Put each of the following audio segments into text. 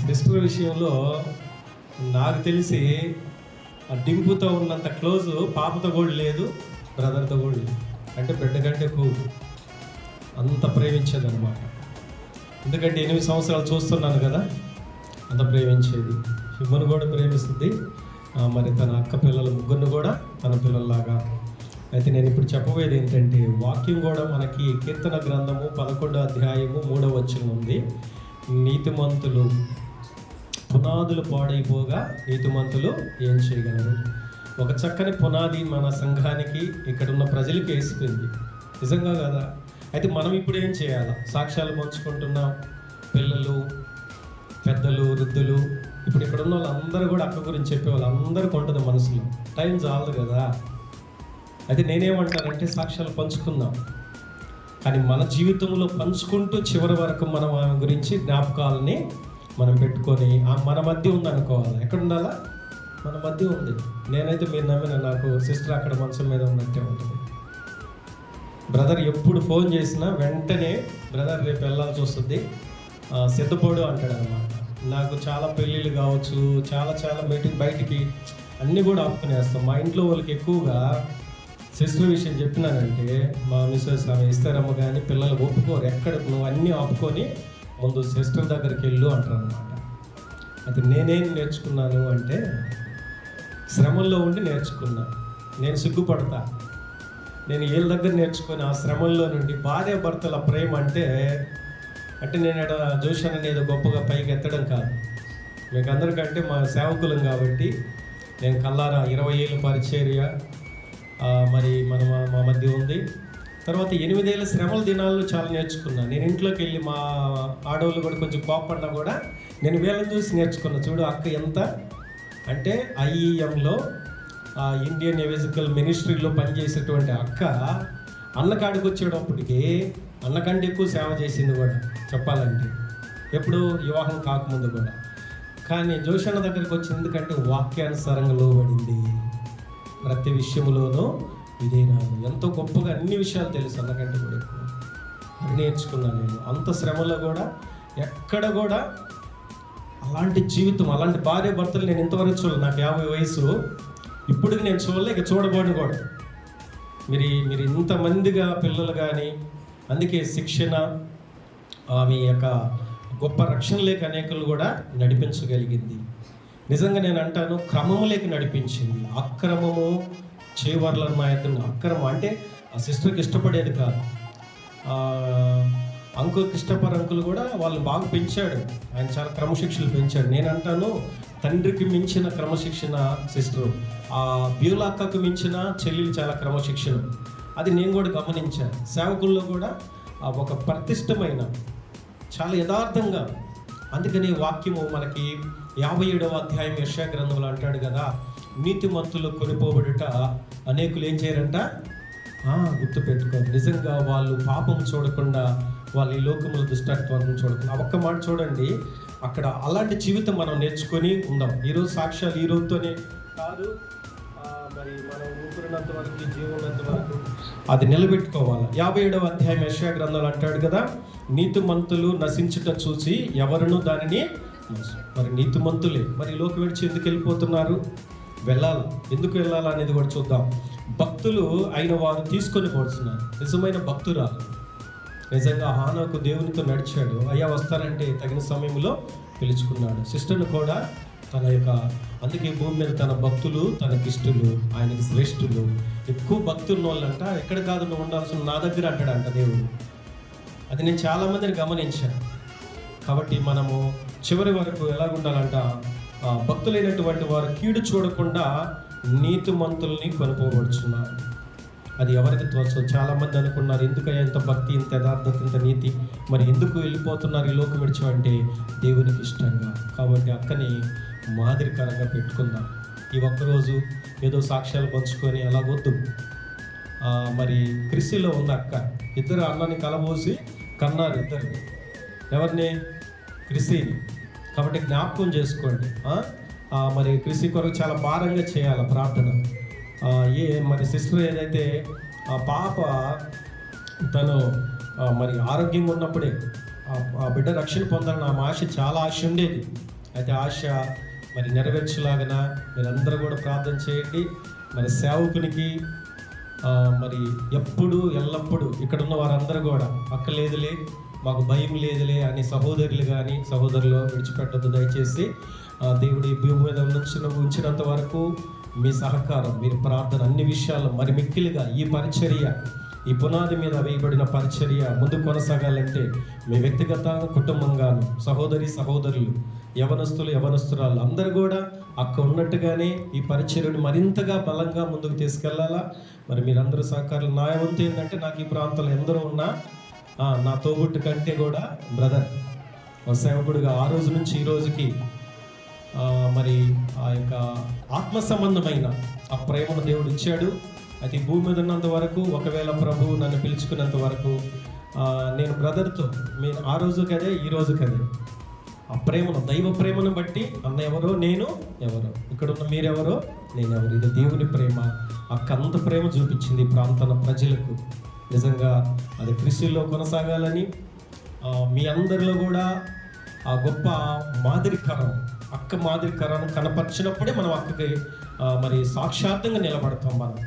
Sister విషయంలో నాకు తెలిసి ఆ డింపుతో ఉన్నంత క్లోజ్ పాపతో కూడా లేదు, బ్రదర్తో కూడా లేదు. అంటే బిడ్డ కంటే ఎక్కువ అంత ప్రేమించేది అనమాట. ఎందుకంటే 8 సంవత్సరాలు చూస్తున్నాను కదా, అంత ప్రేమించేది. హిమ్మను కూడా ప్రేమిస్తుంది, మరి తన అక్క పిల్లల ముగ్గురిని కూడా తన పిల్లల్లాగా. అయితే నేను ఇప్పుడు చెప్పబోయేది ఏంటంటే, వాక్యం కూడా మనకి కీర్తన గ్రంథము 11వ అధ్యాయము 3వ వచనం ఉంది. నీతిమంతులు పునాదులు పాడైపోగా నీతిమంతులు ఏం చేయగలరు? ఒక చక్కని పునాది మన సంఘానికి, ఇక్కడ ఉన్న ప్రజలకి వేసిపోయింది. నిజంగా కదా? అయితే మనం ఇప్పుడు ఏం చేయాలి? సాక్ష్యాలు పంచుకుంటున్నాం, పిల్లలు, పెద్దలు, వృద్ధులు, ఇప్పుడు ఇక్కడ ఉన్న వాళ్ళందరూ కూడా అక్క గురించి చెప్పేవాళ్ళు అందరికీ ఉంటుంది మనసులో. టైం చాలదు కదా. అయితే నేనేమంటానంటే, సాక్ష్యాలు పంచుకుందాం, కానీ మన జీవితంలో పంచుకుంటూ చివరి వరకు మనం ఆమె గురించి జ్ఞాపకాలని మనం పెట్టుకొని మన మధ్య ఉందనుకోవాలి. ఎక్కడ ఉండాలా? మన మధ్య ఉంది. నేనైతే మీరు నమ్మిన, నాకు సిస్టర్ అక్కడ మంచం మీద ఉన్నట్టే ఉంటుంది. బ్రదర్ ఎప్పుడు ఫోన్ చేసినా వెంటనే బ్రదర్ రేపు వెళ్ళాల్సి వస్తుంది, సిద్ధపడు అంటాడు అనమాట. నాకు చాలా పెళ్ళిళ్ళు కావచ్చు, చాలా మీటింగ్ బయటికి అన్నీ కూడా ఆపుకునేస్తాం. మా ఇంట్లో వాళ్ళకి ఎక్కువగా సిస్టర్ విషయం చెప్పినానంటే, మా మిస్సెస్ ఆమె ఇస్తారమ్మ కానీ పిల్లలు ఒప్పుకోరు. ఎక్కడ నువ్వు అన్నీ ఆపుకొని ముందు సిస్టర్ దగ్గరికి వెళ్ళు అంటారు అనమాట. అయితే నేనేం నేర్చుకున్నాను అంటే, శ్రమల్లో ఉండి నేర్చుకున్నా. నేను సిగ్గుపడతా, నేను వీళ్ళ దగ్గర నేర్చుకుని ఆ శ్రమల్లో నుండి భార్య భర్తల ప్రేమ అంటే నేను ఇక్కడ జోషన్ అనేది గొప్పగా పైకి ఎత్తడం కాదు. మీకు అందరికంటే మా సేవకులం కాబట్టి నేను కల్లారా 20 ఏళ్ళ పరిచర్య మరి మా మధ్య ఉంది. తర్వాత 8 ఏళ్ళ శ్రమల దినాల్లో చాలా నేర్చుకున్నాను. నేను ఇంట్లోకి వెళ్ళి మా ఆడవాళ్ళు కూడా కొంచెం కోపడినా కూడా నేను వీళ్ళని చూసి నేర్చుకున్నా. చూడు అక్క ఎంత అంటే, ఐఈఎంలో ఇండియన్ ఎవాంజలికల్ మినిస్ట్రీలో పనిచేసేటువంటి అక్క అన్నకాడికి వచ్చేటప్పటికి అన్నకంటే ఎక్కువ సేవ చేసింది కూడా చెప్పాలంటే, ఎప్పుడు వివాహం కాకముందు కూడా. కానీ జోషన్న దగ్గరికి వచ్చింది ఎందుకంటే వాక్యానుసారంగా లోబడింది, ప్రతి విషయంలోనూ విధేయురాలు. ఎంతో గొప్పగా అన్ని విషయాలు తెలుసు, అన్నకంటే కూడా ఎక్కువ. అది నేర్చుకున్నాను నేను. అంత శ్రమలో కూడా ఎక్కడ కూడా అలాంటి జీవితం, అలాంటి భార్య భర్తలు నేను ఇంతవరకు చూడలేదు. నాకు 50 వయసు, ఇప్పటికి నేను చూడలే, ఇక చూడబోను కూడా. మీరు ఇంతమందిగా పిల్లలు కానీ, అందుకే శిక్షణ ఆమె యొక్క గొప్ప రక్షణ లేక అనేకులు కూడా నడిపించగలిగింది. నిజంగా నేను అంటాను, క్రమము లేక నడిపించింది. అక్రమము చేవర్ల నాయకుని అక్రమం అంటే ఆ సిస్టర్కి ఇష్టపడేది కాదు. అంకుల్కి ఇష్టపడే అంకుల్ కూడా వాళ్ళు బాగా పెంచాడు, ఆయన చాలా క్రమశిక్షలు పెంచాడు. నేను అంటాను, తండ్రికి మించిన క్రమశిక్షణ సిస్టర్, ఆ బ్యూలాక్కకు మించిన చెల్లెలు చాలా క్రమశిక్షణ. అది నేను కూడా గమనించాను. సేవకుల్లో కూడా ఒక ప్రతిష్టమైన, చాలా యథార్థంగా. అందుకని వాక్యము మనకి 57వ అధ్యాయం యెషయా గ్రంథంలో అంటాడు కదా, నీతిమంతులు కొనిపోబడుట అనేకులు ఏం చేయరంట, గుర్తుపెట్టుకోండి. నిజంగా వాళ్ళు పాపం చూడకుండా, వాళ్ళు ఈ లోకముల దుష్టత్వాన్ని చూడకుండా. ఒక్క మాట చూడండి, అక్కడ అలాంటి జీవితం మనం నేర్చుకొని ఉందాం. ఈరోజు సాక్ష్యాలు ఈ రోజుతోనే కాదు, మరి మనం ఊపిరినంత వరకు, జీవనంత వరకు అది నిలబెట్టుకోవాలి. 57వ అధ్యాయం యెషయా గ్రంథంలో అంటాడు కదా, నీతిమంతులు నశించుట చూసి ఎవరును దానిని. మరి నీతిమంతులే మరి లోకి విడిచి ఎందుకు వెళ్ళిపోతున్నారు? వెళ్ళాలి. ఎందుకు వెళ్ళాలి అనేది కూడా చూద్దాం. భక్తులు అయిన వారు తీసుకొని పోతున్నారు. నిజమైన భక్తురాలు, నిజంగా హానాకు దేవునితో నడిచాడు. అయ్యా వస్తానంటే తగిన సమయంలో పిలుచుకున్నాడు. సిస్టర్ను కూడా తన యొక్క, అందుకే భూమి మీద తన భక్తులు తనకిష్టులు, ఆయనకి శ్రేష్ఠులు. ఎక్కువ భక్తున్న వాళ్ళంట ఎక్కడ కాదు నువ్వు ఉండాల్సిన నా దగ్గర అంటాడంట దేవుడు. అది నేను చాలామందిని గమనించాను. కాబట్టి మనము చివరి వరకు ఎలాగ ఉండాలంట, భక్తులైనటువంటి వారు కీడు చూడకుండా నీతిమంతుల్ని కొనుక్కోబడుచున్నారు. అది ఎవరికి తోచదు. చాలామంది అనుకున్నారు, ఎందుకయ్యా ఇంత భక్తి, ఇంత యథార్థత, ఇంత నీతి, మరి ఎందుకు వెళ్ళిపోతున్నారు ఈ లోకం విడిచి అంటే దేవునికి ఇష్టంగా. కాబట్టి అక్కని మాదిరికరంగా పెట్టుకుందాం. ఈ ఒక్కరోజు ఏదో సాక్ష్యాలు పంచుకొని అలా వద్దు. మరి క్రిస్టిలో ఉంది అక్క, ఇద్దరు అన్నని కలబోసి కన్నారు. ఇద్దరు ఎవరిని? క్రిస్టిని. కాబట్టి జ్ఞాపకం చేసుకోండి. మరి క్రిస్టి కొరకు చాలా భారంగా చేయాలి ప్రార్థన. మరి సిస్టర్ ఏదైతే పాప తను మరి ఆరోగ్యంగా ఉన్నప్పుడే ఆ బిడ్డ రక్షణ పొందాలని ఆమె ఆశ, చాలా ఆశ ఉండేది. అయితే ఆశ మరి నెరవేర్చలాగన మీరందరూ కూడా ప్రార్థన చేయండి. మరి సేవకునికి మరి ఎప్పుడు ఎల్లప్పుడూ ఇక్కడ ఉన్న వారందరూ కూడా అక్కలేదులే, మాకు భయం లేదులే అని సహోదరులు కానీ సహోదరులు విడిచిపెట్టద్దు దయచేసి. దేవుడి భూమి మీద ఉంచినంత వరకు మీ సహకారం, మీరు ప్రార్థన అన్ని విషయాల్లో మరి మిక్కిలిగా ఈ పరిచర్య, ఈ పునాది మీద వేయబడిన పరిచర్య ముందు కొనసాగాలంటే మీ వ్యక్తిగత కుటుంబంగాను సహోదరులు యవనస్తురాలు అందరూ కూడా అక్క ఉన్నట్టుగానే ఈ పరిచర్యను మరింతగా బలంగా ముందుకు తీసుకెళ్లాలా. మరి మీరందరూ సహకారాలు. నా వంతు ఏంటంటే, నాకు ఈ ప్రాంతంలో ఎందరో ఉన్నా నా తోబుట్టు కంటే కూడా బ్రదర్ సేవకుడిగా ఆ రోజు నుంచి ఈ రోజుకి మరి ఆ యొక్క ఆత్మ సంబంధమైన ఆ ప్రేమను దేవుడు ఇచ్చాడు. అయితే ఈ భూమి మీద ఉన్నంత వరకు, ఒకవేళ ప్రభువు నన్ను పిలుచుకున్నంత వరకు నేను బ్రదర్తో ఆ రోజు కదే ఈ రోజు కదే ఆ ప్రేమను, దైవ ప్రేమను బట్టి అన్న ఎవరో నేను ఎవరో, ఇక్కడున్న మీరెవరో నేనెవరు, ఇది దేవుని ప్రేమ. అక్కంత ప్రేమ చూపించింది ఈ ప్రాంతాల ప్రజలకు. నిజంగా అది క్రీస్తులో కొనసాగాలని మీ అందరిలో కూడా ఆ గొప్ప మాదిరికరం, అక్క మాదిరికరం కనపరిచినప్పుడే మనం అక్కకి మరి సాక్షాత్తంగా నిలబడతాం. మనం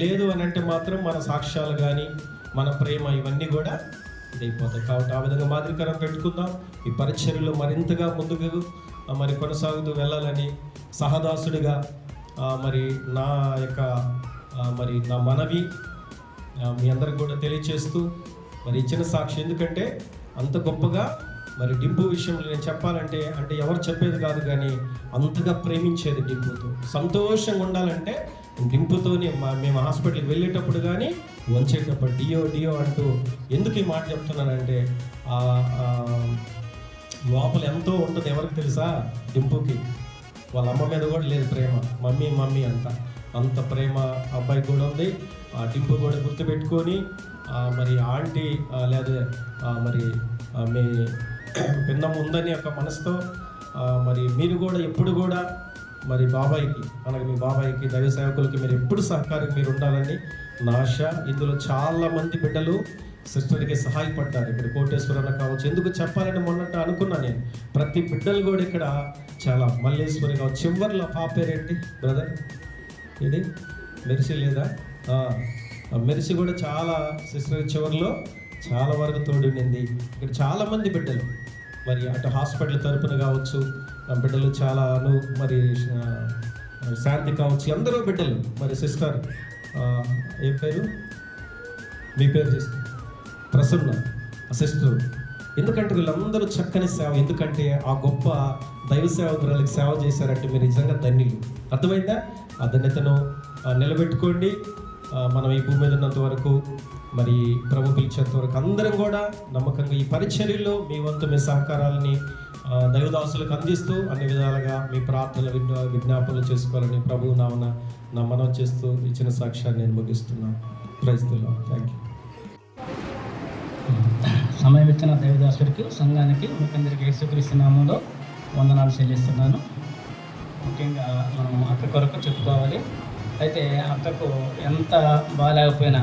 లేదు అని అంటే మాత్రం మన సాక్ష్యాలు కానీ మన ప్రేమ ఇవన్నీ కూడా ఇదైపోతాయి. కాబట్టి ఆ విధంగా మాదిరికరం పెట్టుకుందాం. ఈ పరిచర్యలో మరింతగా ముందుకు మరి కొనసాగుతూ వెళ్ళాలని సహదాసుడిగా మరి నా యొక్క మరి నా మనవి మీ అందరికి కూడా తెలియచేస్తూ మరి ఇచ్చిన సాక్షి. ఎందుకంటే అంత గొప్పగా మరి డింపు విషయంలో నేను చెప్పాలంటే, అంటే ఎవరు చెప్పేది కాదు కానీ అంతగా ప్రేమించేది డింపుతో. సంతోషంగా ఉండాలంటే డింపుతోనే మేము హాస్పిటల్కి వెళ్ళేటప్పుడు కానీ వంచేటప్పుడు డియో అంటూ. ఎందుకు ఈ మాట చెప్తున్నానంటే, లోపల ఎంతో ఉంటుంది. ఎవరికి తెలుసా? డింపుకి వాళ్ళ అమ్మ మీద కూడా లేదు ప్రేమ, మమ్మీ అంత ప్రేమ అబ్బాయికి కూడా ఉంది. డింపు కూడా గుర్తుపెట్టుకొని మరి ఆంటీ లేదా మరి మీ పిన్నం ఉందని ఒక మనసుతో మరి మీరు కూడా ఎప్పుడు కూడా మరి బాబాయికి, అలాగే మీ బాబాయికి, దైవ సేవకులకి మీరు ఎప్పుడు సహకారం మీరు ఉండాలని నా ఆశ. ఇందులో చాలామంది బిడ్డలు సిస్టర్కి సహాయపడ్డారు. ఇక్కడ కోటేశ్వరన్న కావచ్చు. ఎందుకు చెప్పాలని మొన్నట్టు అనుకున్నా నేను, ప్రతి బిడ్డలు కూడా ఇక్కడ చాలా మల్లేశ్వరి కావచ్చు. చివరిలో పాపేరేంటి బ్రదర్, ఇది మెరిసి లేదా? మెరిసి కూడా చాలా సిస్టర్ చివరిలో చాలా వరకు తోడుండింది. ఇక్కడ చాలామంది బిడ్డలు మరి అటు హాస్పిటల్ తరపున కావచ్చు బిడ్డలు చాలాను, మరి శాంతి కావచ్చు, అందరూ బిడ్డలు. మరి సిస్టర్ ఏ పేరు, మీ పేరు చేస్తే ప్రసన్న సిస్టర్. ఎందుకంటే వీళ్ళందరూ చక్కని సేవ, ఎందుకంటే ఆ గొప్ప దైవ సేవకురాలకు సేవ చేశారంటే మీరు నిజంగా ధన్యులు. అర్థమైందా? ఆ ధన్యతను నిలబెట్టుకోండి. మనం ఈ భూమి మీద ఉన్నంత వరకు, మరి ప్రభు పిలిచేంత వరకు అందరం కూడా నమ్మకంగా ఈ పరిచర్యలో మీ వంతు మీ సహకారాలని దైవదాసులకు అందిస్తూ అన్ని విధాలుగా మీ ప్రార్థనలు విజ్ఞాపనలు చేసుకోవాలని ప్రభువు నామన నా మనవి చేస్తూ ఇచ్చిన సాక్ష్యాన్ని నేను ముగిస్తున్నాను. Praise the Lord. Thank you. సమయం ఇచ్చిన దైవదాసుడికి, సంఘానికి, మీకందరికీ యేసుక్రీస్తు నామములో వందనాలు చెల్లిస్తున్నాను. ముఖ్యంగా మనం అక్క కొరకు చెప్పుకోవాలి. అయితే అక్కకు ఎంత బాగాలేకపోయినా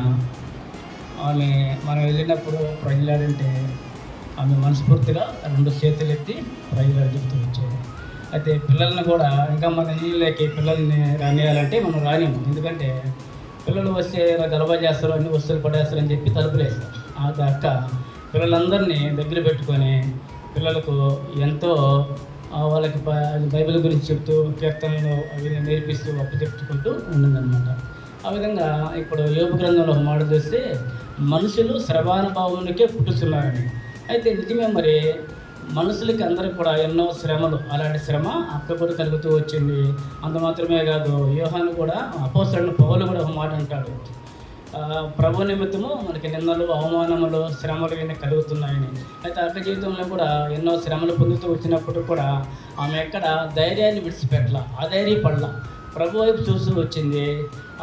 మనం వెళ్ళినప్పుడు ప్రజలాడంటే ఆమె మనస్ఫూర్తిగా 2 చేతులు ఎత్తి ప్రజలాడు చెబుతూ వచ్చేది. అయితే పిల్లల్ని కూడా ఇంకా మన ఇళ్ళకి పిల్లల్ని రానియాలంటే మనం రానియము. ఎందుకంటే పిల్లలు వస్తే గలబా చేస్తారు, అన్ని వస్తువులు పడేస్తారు అని చెప్పి తలుపులు వేస్తారు. ఆ అక్క పిల్లలందరినీ దగ్గర పెట్టుకొని పిల్లలకు ఎంతో వాళ్ళకి బైబిల్ గురించి చెప్తూ కీర్తనలు అవి నేర్పిస్తూ అప్పచెప్పుకుంటూ ఉండిందనమాట. ఆ విధంగా ఇప్పుడు యోబు గ్రంథంలో ఒక మాట చూస్తే మనుషులు శ్రవానుభావంలోకే పుట్టుతున్నారని. అయితే నిజమే, మరి మనుషులకి అందరికి కూడా ఎన్నో శ్రమలు, అలాంటి శ్రమ అక్క కూడా కలుగుతూ వచ్చింది. అంత మాత్రమే కాదు, యోహాను కూడా అపోస్తలుడైన పౌలు కూడా ఒక మాట అంటాడు, ప్రభు నిమిత్తము మనకి నిందలు, అవమానములు, శ్రమలు ఇవన్నీ కలుగుతున్నాయని. అయితే అక్క జీవితంలో కూడా ఎన్నో శ్రమలు పొందుతూ వచ్చినప్పుడు కూడా ఆమె ఎక్కడ ధైర్యాన్ని విడిచిపెట్టలా, అధైర్యపడలా, ప్రభు వైపు చూస్తూ వచ్చింది.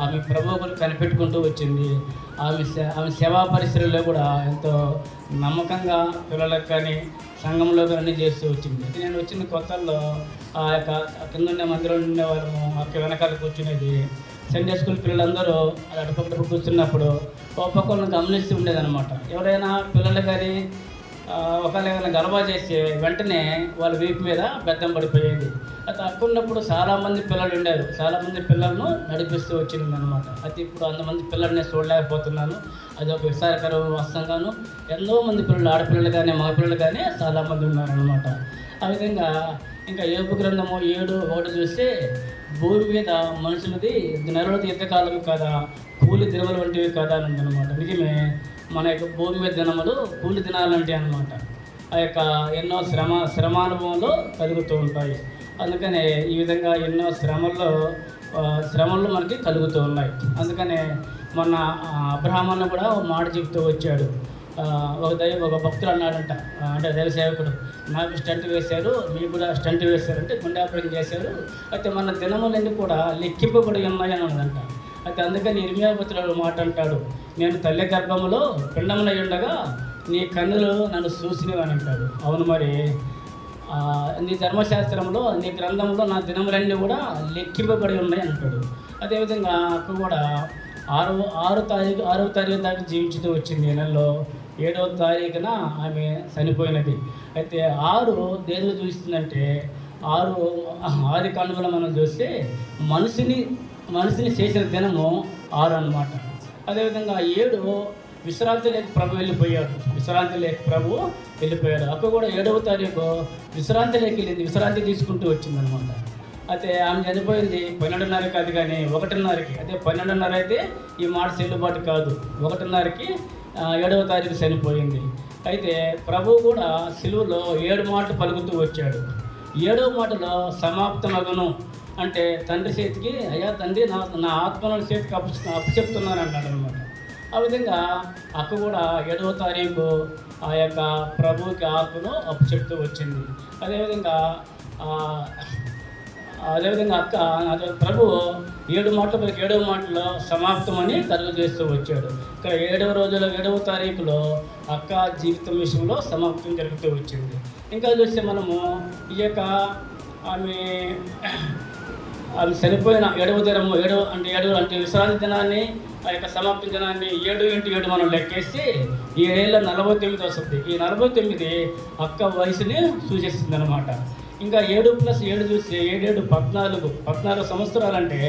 ఆమె ప్రభు కూడా కనిపెట్టుకుంటూ వచ్చింది. ఆమె సేవా పరిసరాల్లో కూడా ఎంతో నమ్మకంగా పిల్లలకు కానీ సంఘంలో కానీ చేస్తూ వచ్చింది. అయితే నేను వచ్చిన కొత్తల్లో ఆ యొక్క కింద ఉండే మందిరంలో ఉండే వాళ్ళము అక్క వెనకాల కూర్చునేది. సండే స్కూల్ పిల్లలందరూ అటుపక్కన కూర్చున్నప్పుడు ఒక పక్కన గమనిస్తూ ఉండేదన్నమాట. ఎవరైనా పిల్లలు కానీ ఒకవేళ ఏమైనా గలబా చేస్తే వెంటనే వాళ్ళ వీపు మీద బెత్తం పడిపోయేది. అయితే అక్కడ ఉన్నప్పుడు చాలామంది పిల్లలు ఉండారు, చాలామంది పిల్లలను నడిపిస్తూ వచ్చింది అనమాట. అయితే ఇప్పుడు అంతమంది పిల్లల్ని చూడలేకపోతున్నాను. అది ఒక విచారకర వస్తంగాను. ఎంతో మంది పిల్లలు, ఆడపిల్లలు కానీ మగపిల్లలు కానీ చాలామంది ఉన్నారనమాట. ఆ విధంగా ఇంకా యోబు గ్రంథము 7:1 చూస్తే, భూమి మీద మనుషులది నెలలది యుద్ధకాలం కదా, కూలి దినములు వంటివి కదా అని ఉందన్నమాట. నిజమే, మన యొక్క భూమి మీద దినములు కూలి దినాలు అంటే అనమాట. ఆ యొక్క ఎన్నో శ్రమానుభవంలో కలుగుతూ ఉంటాయి. అందుకనే ఈ విధంగా ఎన్నో శ్రమలు మనకి కలుగుతూ ఉన్నాయి. అందుకనే మొన్న అబ్రహామన్న కూడా ఒక మాట చెప్తూ వచ్చాడు. ఒక భక్తుడు అన్నాడంట, అంటే దైవ సేవకుడు, నాకు స్టంట్ వేశారు, మీకు కూడా స్టంట్ వేశారంటే గుండె ఆపరేషన్ చేశారు, అయితే మన దినములన్నీ కూడా లెక్కింపబడి ఉన్నాయని ఉన్నదంట. అయితే అందుకని ఇర్మియా భక్తుడు మాట అంటాడు, నేను తల్లి గర్భములో పిండమునై ఉండగా నీ కన్నులు నన్ను చూసినవి అని అంటాడు. అవును, మరి నీ ధర్మశాస్త్రంలో, నీ గ్రంథంలో నా దినములన్నీ కూడా లెక్కింపబడి ఉన్నాయి అంటాడు. అదేవిధంగా అక్కడ కూడా 6వ తారీఖు దాకా జీవించుతూ వచ్చింది. ఈ నెలలో 7వ తారీఖున ఆమె చనిపోయినది. అయితే 6 దేని చూస్తుందంటే, 6 ఆది కాండంలో మనం చూస్తే మనిషిని చేసిన దినము 6 అన్నమాట. అదేవిధంగా 7 విశ్రాంతి లేక ప్రభు వెళ్ళిపోయాడు. అక్కడ కూడా 7వ తారీఖు విశ్రాంతి లేక వెళ్ళింది, విశ్రాంతి తీసుకుంటూ వచ్చిందనమాట. అయితే ఆమె చనిపోయింది 12:30 కాదు కానీ 1:30కి. అదే 12:30 అయితే ఈ మాట చెల్లుబాటు కాదు, 1:30కి 7వ తారీఖు చనిపోయింది. అయితే ప్రభువు కూడా సిలువలో 7 మాటలు పలుకుతూ వచ్చాడు. 7వ మాటలో సమాప్తమగును అంటే తండ్రి చేతికి, అయ్యా తండ్రి నా ఆత్మను చేతికి అప్పచెప్తున్నాను అన్నాడు అనమాట. ఆ విధంగా అక్క కూడా 7వ తారీఖు ఆ యొక్క ప్రభువుకి ఆత్మను అప్పచెప్తూ వచ్చింది. అదేవిధంగా అక్క ప్రభు 7 మాటలు 7వ మాటలో సమాప్తమని కలుగజేస్తూ వచ్చాడు. ఇక్కడ 7వ తారీఖులో అక్క జీవితం విషయంలో సమాప్తం జరుగుతూ వచ్చింది. ఇంకా చూస్తే మనము ఈ యొక్క ఆమె చనిపోయిన 7వ దినము, 7 అంటే విశ్రాంతి దినాన్ని, ఆ యొక్క సమాప్తి దినాన్ని 7x7 మనం లెక్కేసి ఈ 49 వస్తుంది. ఈ 49 అక్క వయసుని సూచిస్తుంది అనమాట. ఇంకా 7+7 చూస్తే 7 14 సంవత్సరాలంటే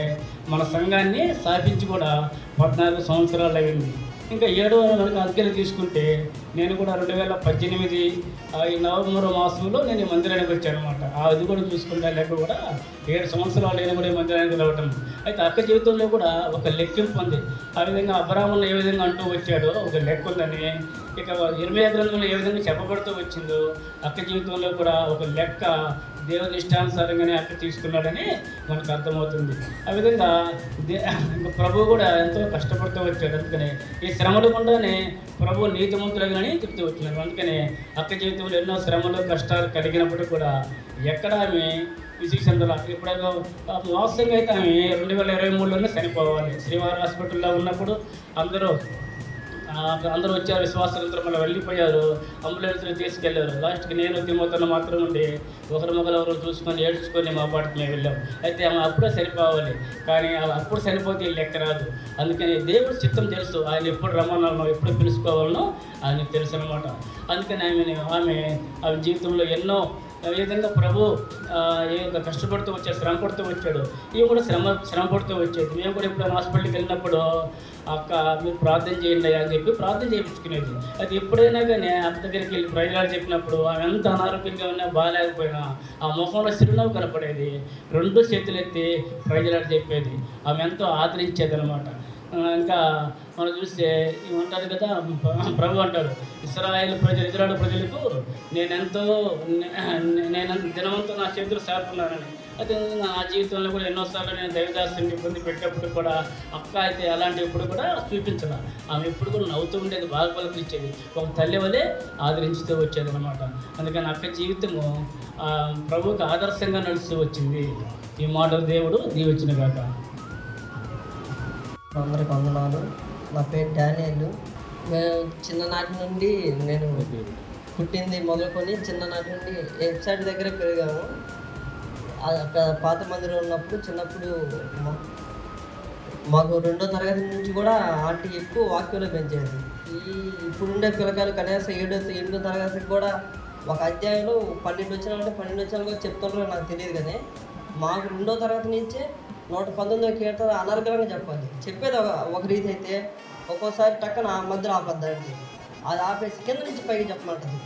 మన సంఘాన్ని స్థాపించి కూడా 14 సంవత్సరాలు అయింది. ఇంకా 7వ అంకెలు తీసుకుంటే నేను కూడా 2018 ఈ నవంబర్ మాసంలో నేను ఈ మందిరానికి వచ్చాను అనమాట. అది కూడా చూసుకుంటే లెక్క కూడా 7 సంవత్సరాలు నేను కూడా ఈ మందిరానికి రావటం. అయితే అక్క జీవితంలో కూడా ఒక లెక్కింపు ఉంది. ఆ విధంగా అబ్రహామును ఏ విధంగా అంటూ వచ్చాడో ఒక లెక్క ఉందని, ఇక ఇర్మియా గ్రంథంలో ఏ విధంగా చెప్పబడుతూ వచ్చిందో అక్క జీవితంలో కూడా ఒక లెక్క దేవుని ఇష్టానుసారంగానే అక్క తీసుకున్నాడని మనకు అర్థమవుతుంది. ఆ విధంగా ప్రభు కూడా ఎంతో కష్టపడుతూ వచ్చాడు. అందుకనే ఈ శ్రమలు గుండానే ప్రభు నీతిమంతులుగానే చెప్తూ వచ్చినాడు. అందుకనే అక్క జీవితంలో ఎన్నో శ్రమలు కష్టాలు కలిగినప్పుడు కూడా ఎక్కడ ఆమె విసిగి చెందాల. ఇప్పుడు వాస్తవంగా అయితే ఆమె 2023లోనే చనిపోవాలి. శ్రీవారి హాస్పిటల్లో ఉన్నప్పుడు అందరూ వచ్చారు, విశ్వాసంతో మళ్ళీ వెళ్ళిపోయారు, అంబులెన్స్లో తీసుకెళ్లారు. లాస్ట్కి నేను తిమ్మతను మాత్రం ఉండి ఒకరు చూసుకొని ఏడ్చుకొని మా పాటికి మేము వెళ్ళాం. అయితే ఆమె అప్పుడే సరిపోవాలి, కానీ అప్పుడు సరిపోతే లెక్క రాదు. అందుకని దేవుడి చిత్తం తెలుసు, ఆయన ఎప్పుడు రమ్మన్నానో ఎప్పుడు పిలుచుకోవాలనో ఆయనకు తెలుసు అనమాట. అందుకని ఆమె జీవితంలో ఎన్నో విధంగా ప్రభు కష్టపడుతూ వచ్చాడు, శ్రమ పడుతూ వచ్చాడు. ఇవి కూడా శ్రమ పడుతూ వచ్చేది. మేము కూడా ఎప్పుడైనా హాస్పిటల్కి వెళ్ళినప్పుడు అక్క మీరు ప్రార్థన చేయండి అని చెప్పి ప్రార్థన చేయించుకునేది. అది ఎప్పుడైనా కానీ అక్క దగ్గరికి వెళ్ళి ప్రజలు చెప్పినప్పుడు ఆమె ఎంత అనారోగ్యంగా ఉన్నా బాగాలేకపోయినా ఆ ముఖంలో చిరునవ్వు కనపడేది. 2 చేతులు ఎత్తి ప్రజలు చెప్పేది. ఆమె ఎంతో ఆదరించేది అనమాట. ఇంకా మనం చూస్తే ఉంటారు కదా, ప్రభు అంటాడు ఇజ్రాయేలు ప్రజలకు నేను దినవంతో నా చేతులు సాగుతున్నానని. అదేవిధంగా నా జీవితంలో కూడా ఎన్నోసార్లు నేను దైవదాసుని ఇబ్బంది పెట్టేప్పుడు కూడా అక్క అయితే అలాంటిప్పుడు కూడా చూపించాల. ఆమె ఎప్పుడు కూడా నవ్వుతూ ఉండేది, బాగా పలకరించేది, ఒక తల్లి వలె ఆదరించుతూ వచ్చేది అనమాట. అందుకని అక్క జీవితము ప్రభువుకి ఆదర్శంగా నడుస్తూ వచ్చింది. ఈ మాటలు దేవుడు దీవించిన గాక. అందరికి వందనాలు. నా పేరు డానియల్. మేము చిన్ననాటి నుండి, నేను పుట్టింది మొదలుకొని చిన్ననాటి నుండి వెబ్సైట్ దగ్గర పెరిగాము. అక్కడ పాత మందిరం ఉన్నప్పుడు చిన్నప్పుడు మాకు 2వ తరగతి నుంచి కూడా ఆంటీ ఎక్కువ వాక్యంలో పెంచేది. ఇప్పుడుండే పిల్లకాయలు కనీసం 8వ తరగతికి కూడా ఒక అధ్యాయంలో 12 వచ్చినాలంటే 12 వచ్చినాలు కూడా చెప్తున్నారో నాకు తెలియదు. కానీ మాకు 2వ తరగతి నుంచే 119వ కీర్తన అనర్గళంగా చెప్పాలి. చెప్పేది ఒక రీతి అయితే ఒక్కోసారి టక్కన మధ్యలో ఆపద్దండి, అది ఆపేసి కింద నుంచి పైకి చెప్పమంటుంది.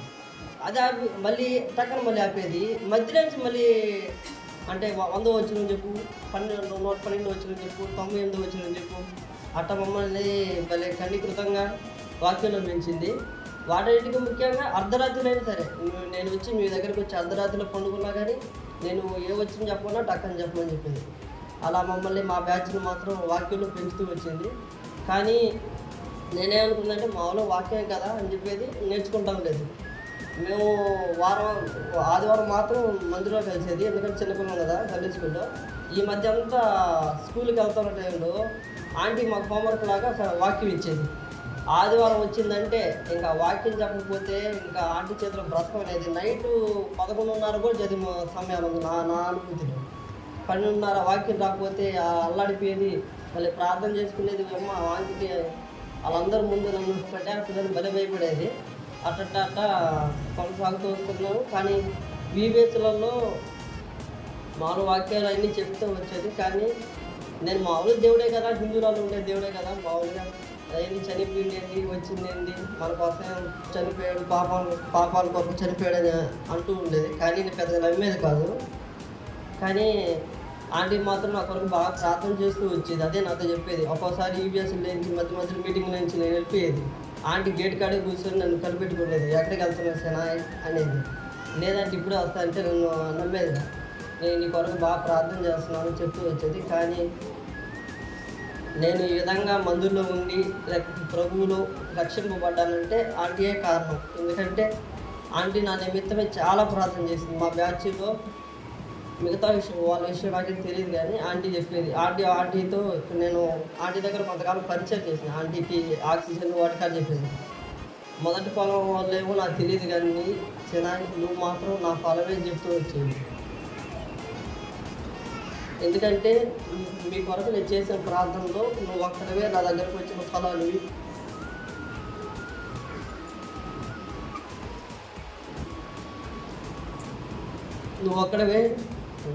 అది ఆపి మళ్ళీ టక్కన మళ్ళీ ఆపేది, మధ్యలో నుంచి మళ్ళీ అంటే 100 వచ్చిన చెప్పు, 112 వచ్చిన చెప్పు, 98 వచ్చిన చెప్పు, అట్ట మమ్మల్ని భలే కన్నీకృతంగా వాక్యంలో పెంచింది. వాటికి ముఖ్యంగా అర్ధరాత్రులైనా సరే నేను వచ్చి మీ దగ్గరికి వచ్చి అర్ధరాత్రిలో పండుకున్నా కానీ నేను ఏ వచ్చిన చెప్పమన్నా టక్కని చెప్పమని చెప్పింది. అలా మమ్మల్ని మా బ్యాచ్ని మాత్రం వాక్యంలో పెంచుతూ వచ్చింది. కానీ నేనేమనుకుందంటే మామూలు వాక్యం కదా అని చెప్పేది నేర్చుకుంటాం లేదు. మేము ఆదివారం మాత్రం మందిలో కలిసేది, ఎందుకంటే చిన్నపిల్లలు కదా సండే స్కూల్లో. ఈ మధ్య అంతా స్కూల్కి వెళ్తున్న టైంలో ఆంటీ మాకు హోంవర్క్ లాగా వాక్యం ఇచ్చేది. ఆదివారం వచ్చిందంటే ఇంకా వాక్యం చెప్పకపోతే ఇంకా ఆంటీ చేతిలో బ్రతకం అనేది. నైటు 11:30 కూడా చదివిన సమయాలు ఉంది నా అనుభూతిలో. 12:30 వాక్యం రాకపోతే అల్లాడిపోయేది, మళ్ళీ ప్రార్థన చేసుకునేది. అమ్మ ఆంటీకి వాళ్ళందరూ ముందు నన్ను పెట్టేస్తుందని భలే భయపడేది. అట్ట కొనసాగుతూ వస్తున్నాము. కానీ వీబీఎస్లలో మామూలు వాక్యాలు అన్నీ చెప్తూ వచ్చేది. కానీ నేను మామూలు దేవుడే కదా, హిందువులలో ఉండే దేవుడే కదా, మామూలుగా అయింది చనిపోయింది వచ్చింది, మన కోసం చనిపోయాడు, పాపాల కోసం చనిపోయాడని అంటూ ఉండేది. కానీ నేను పెద్దగా నమ్మేది కాదు. కానీ ఆంటీ మాత్రం నా కొరకు బాగా ప్రార్థన చేస్తూ వచ్చేది. అదే నాతో చెప్పేది. ఒక్కోసారి ఈబీఎస్ నుంచి మధ్య మీటింగ్ నుంచి నేను వెళ్ళిపోయేది. ఆంటీ గేట్ కాడే కూర్చొని నన్ను కనిపెట్టుకునేది, ఎక్కడికి వెళ్తున్నాను సేనా అనేది. లేదంటే ఇప్పుడే వస్తా అంటే నన్ను నమ్మేది. నేను నీ కొరకు బాగా ప్రార్థన చేస్తున్నాను చెప్తూ వచ్చేది. కానీ నేను ఈ విధంగా మందుల్లో ఉండి ప్రభువులో రక్షింపబడ్డానంటే ఆంటీయే కారణం. ఎందుకంటే ఆంటీ నా నిమిత్తమే చాలా ప్రార్థన చేసింది. మా బ్యాచ్లో మిగతా వాళ్ళ విషయం నాకేం తెలియదు, కానీ ఆంటీ చెప్పేది. ఆంటీతో నేను ఆంటీ దగ్గర కొంతకాలం పరిచయం చేసిన. ఆంటీకి ఆక్సిజన్ వాటికాలు చెప్పేది. మొదటి పొలం వాళ్ళేమో నాకు తెలియదు, కానీ చిన్నాయి నువ్వు మాత్రం నా ఫలమే చెప్తూ వచ్చేది. ఎందుకంటే మీ కొరకు నేను చేసిన ప్రార్థనలో నువ్వు ఒక్కడవే నా దగ్గరకు వచ్చిన ఫలాలు నువ్వు ఒక్కడవే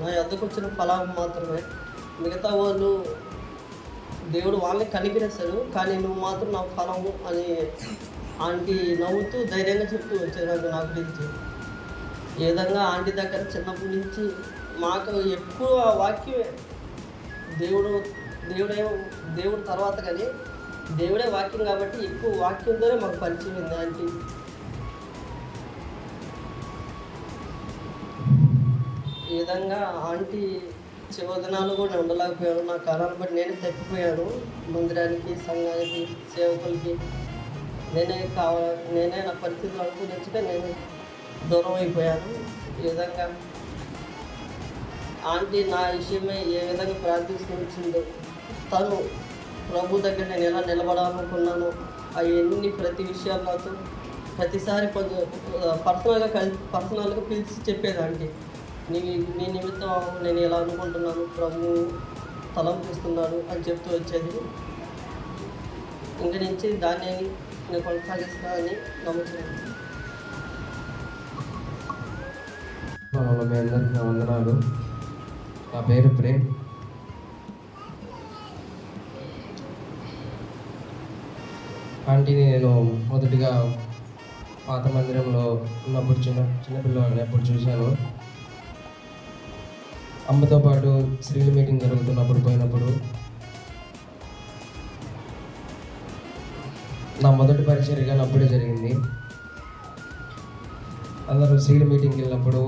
నా యొద్దకు వచ్చిన ఫలం మాత్రమే. మిగతా వాళ్ళు దేవుడు వాళ్ళని కనికరిస్తాడు, కానీ నువ్వు మాత్రం నా ఫలము అని ఆంటీ నవ్వుతూ ధైర్యంగా చెప్తూ వచ్చేదాన్ని నా గురించి. ఈ విధంగా ఆంటీ దగ్గర చిన్నప్పటి నుంచి మాకు ఎక్కువ వాక్యమే. దేవుడు తర్వాత కానీ దేవుడే వాక్యం కాబట్టి ఎక్కువ వాక్యంతోనే మాకు పరిచయం ఉంది ఆంటీ. ఈ విధంగా ఆంటీ చివరి దినాలు కూడా ఉండలేకపోయాను. నా కారణాలు బట్టి నేనే తప్పిపోయాను. మందిరానికి, సంఘానికి, సేవకులకి నేనే నా పరిస్థితులు అనుకూలించక నేనే దూరం అయిపోయాను. ఈ విధంగా ఆంటీ నా విషయమే ఏ విధంగా ప్రార్థిస్తూ వచ్చిందో, తను ప్రభు దగ్గర నేను ఎలా నిలబడాలనుకున్నాను అవన్నీ ప్రతి విషయాలు నాతో ప్రతిసారి కొంచెం పర్సనల్గా పిలిచి చెప్పేది. ఆంటీ నీ నిమిత్తం నేను ఎలా అనుకుంటున్నాను, ప్రభు తలంపిస్తున్నాడు అని చెప్తూ వచ్చేది. ఇంక నుంచి దాన్ని నేను కొనసాగిస్తానని నమ్ముతున్నాను. మీ అందరికీ వందనాలు. నా పేరు ప్రేమ్. ఆంటీని నేను మొదటిగా పాత మందిరంలో ఉన్నప్పుడు చిన్నపిల్లవాడిని అప్పుడు చూశాను. అమ్మతో పాటు స్త్రీల మీటింగ్ జరుగుతున్నప్పుడు పోయినప్పుడు నా మొదటి పరిచర్యగా అప్పుడే జరిగింది. అందరూ స్త్రీల మీటింగ్కి వెళ్ళినప్పుడు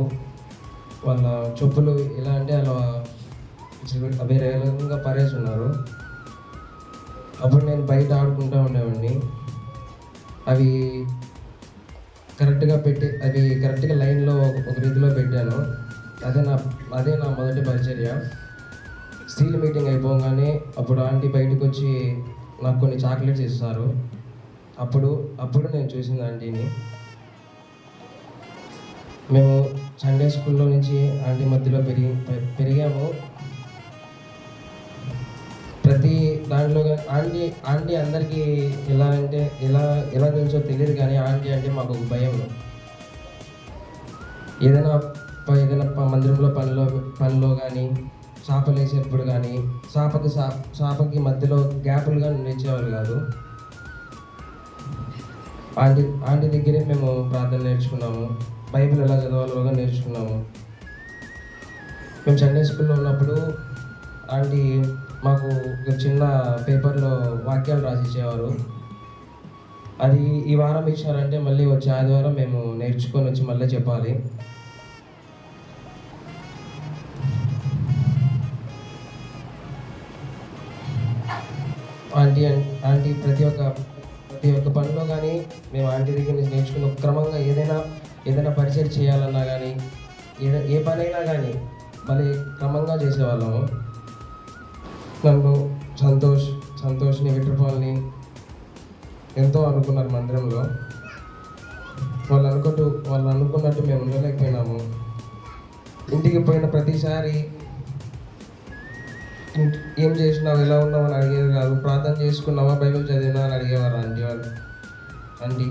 వాళ్ళ చెప్పులు ఎలా అంటే అలా వేరే విధంగా పరేసి ఉన్నారు. అప్పుడు నేను బయట ఆడుకుంటూ ఉండేవాడిని. అవి కరెక్ట్గా లైన్లో ఒక రీతిలో పెట్టాను. అదే నా మొదటి పరిచర్య. స్త్రీల మీటింగ్ అయిపోగానే అప్పుడు ఆంటీ బయటకు వచ్చి నాకు కొన్ని చాక్లెట్స్ ఇస్తారు. అప్పుడు నేను చూసింది ఆంటీని. మేము సండే స్కూల్లో నుంచి ఆంటీ మధ్యలో పెరిగాము. ప్రతి దాంట్లో ఆంటీ ఆంటీ అందరికీ ఎలా అంటే ఎలా తెలుసో తెలియదు, కానీ ఆంటీ అంటే మాకు ఒక భయం. ఏదైనా మందిరంలో పనిలో కానీ చేపలు వేసేటప్పుడు కానీ చేపకి మధ్యలో గ్యాపులుగా నిలిచేవాళ్ళు కాదు. ఆంటీ దగ్గరే మేము ప్రార్థన నేర్చుకున్నాము, బైబిల్ ఎలా చదవాలో కూడా నేర్చుకున్నాము. మేము సండే స్కూల్లో ఉన్నప్పుడు ఆంటీ మాకు ఒక చిన్న పేపర్లో వాక్యాలు రాసిచ్చేవారు. అది ఈ వారం ఇచ్చారంటే మళ్ళీ వచ్చే ఆదివారం మేము నేర్చుకొని వచ్చి మళ్ళీ చెప్పాలి. ఆంటీ ప్రతి ఒక్క పనిలో కానీ మేము ఆంటీ దగ్గర నుంచి నేర్చుకున్న క్రమంగా ఏదైనా పరిచయం చేయాలన్నా కానీ ఏ పనైనా కానీ మళ్ళీ క్రమంగా చేసేవాళ్ళము. నన్ను సంతోష్ని విట్రపాల్ని ఎంతో అనుకున్నారు మందిరంలో. వాళ్ళు అనుకున్నట్టు మేము ఉండలేకపోయినాము. ఇంటికి పోయిన ప్రతిసారి ఏం చేసినావు, ఎలా ఉన్నావు అని అడిగేది కాదు. ప్రార్థన చేసుకున్నావా, బైబిల్ చదివినా అని అడిగేవారు ఆంటీ.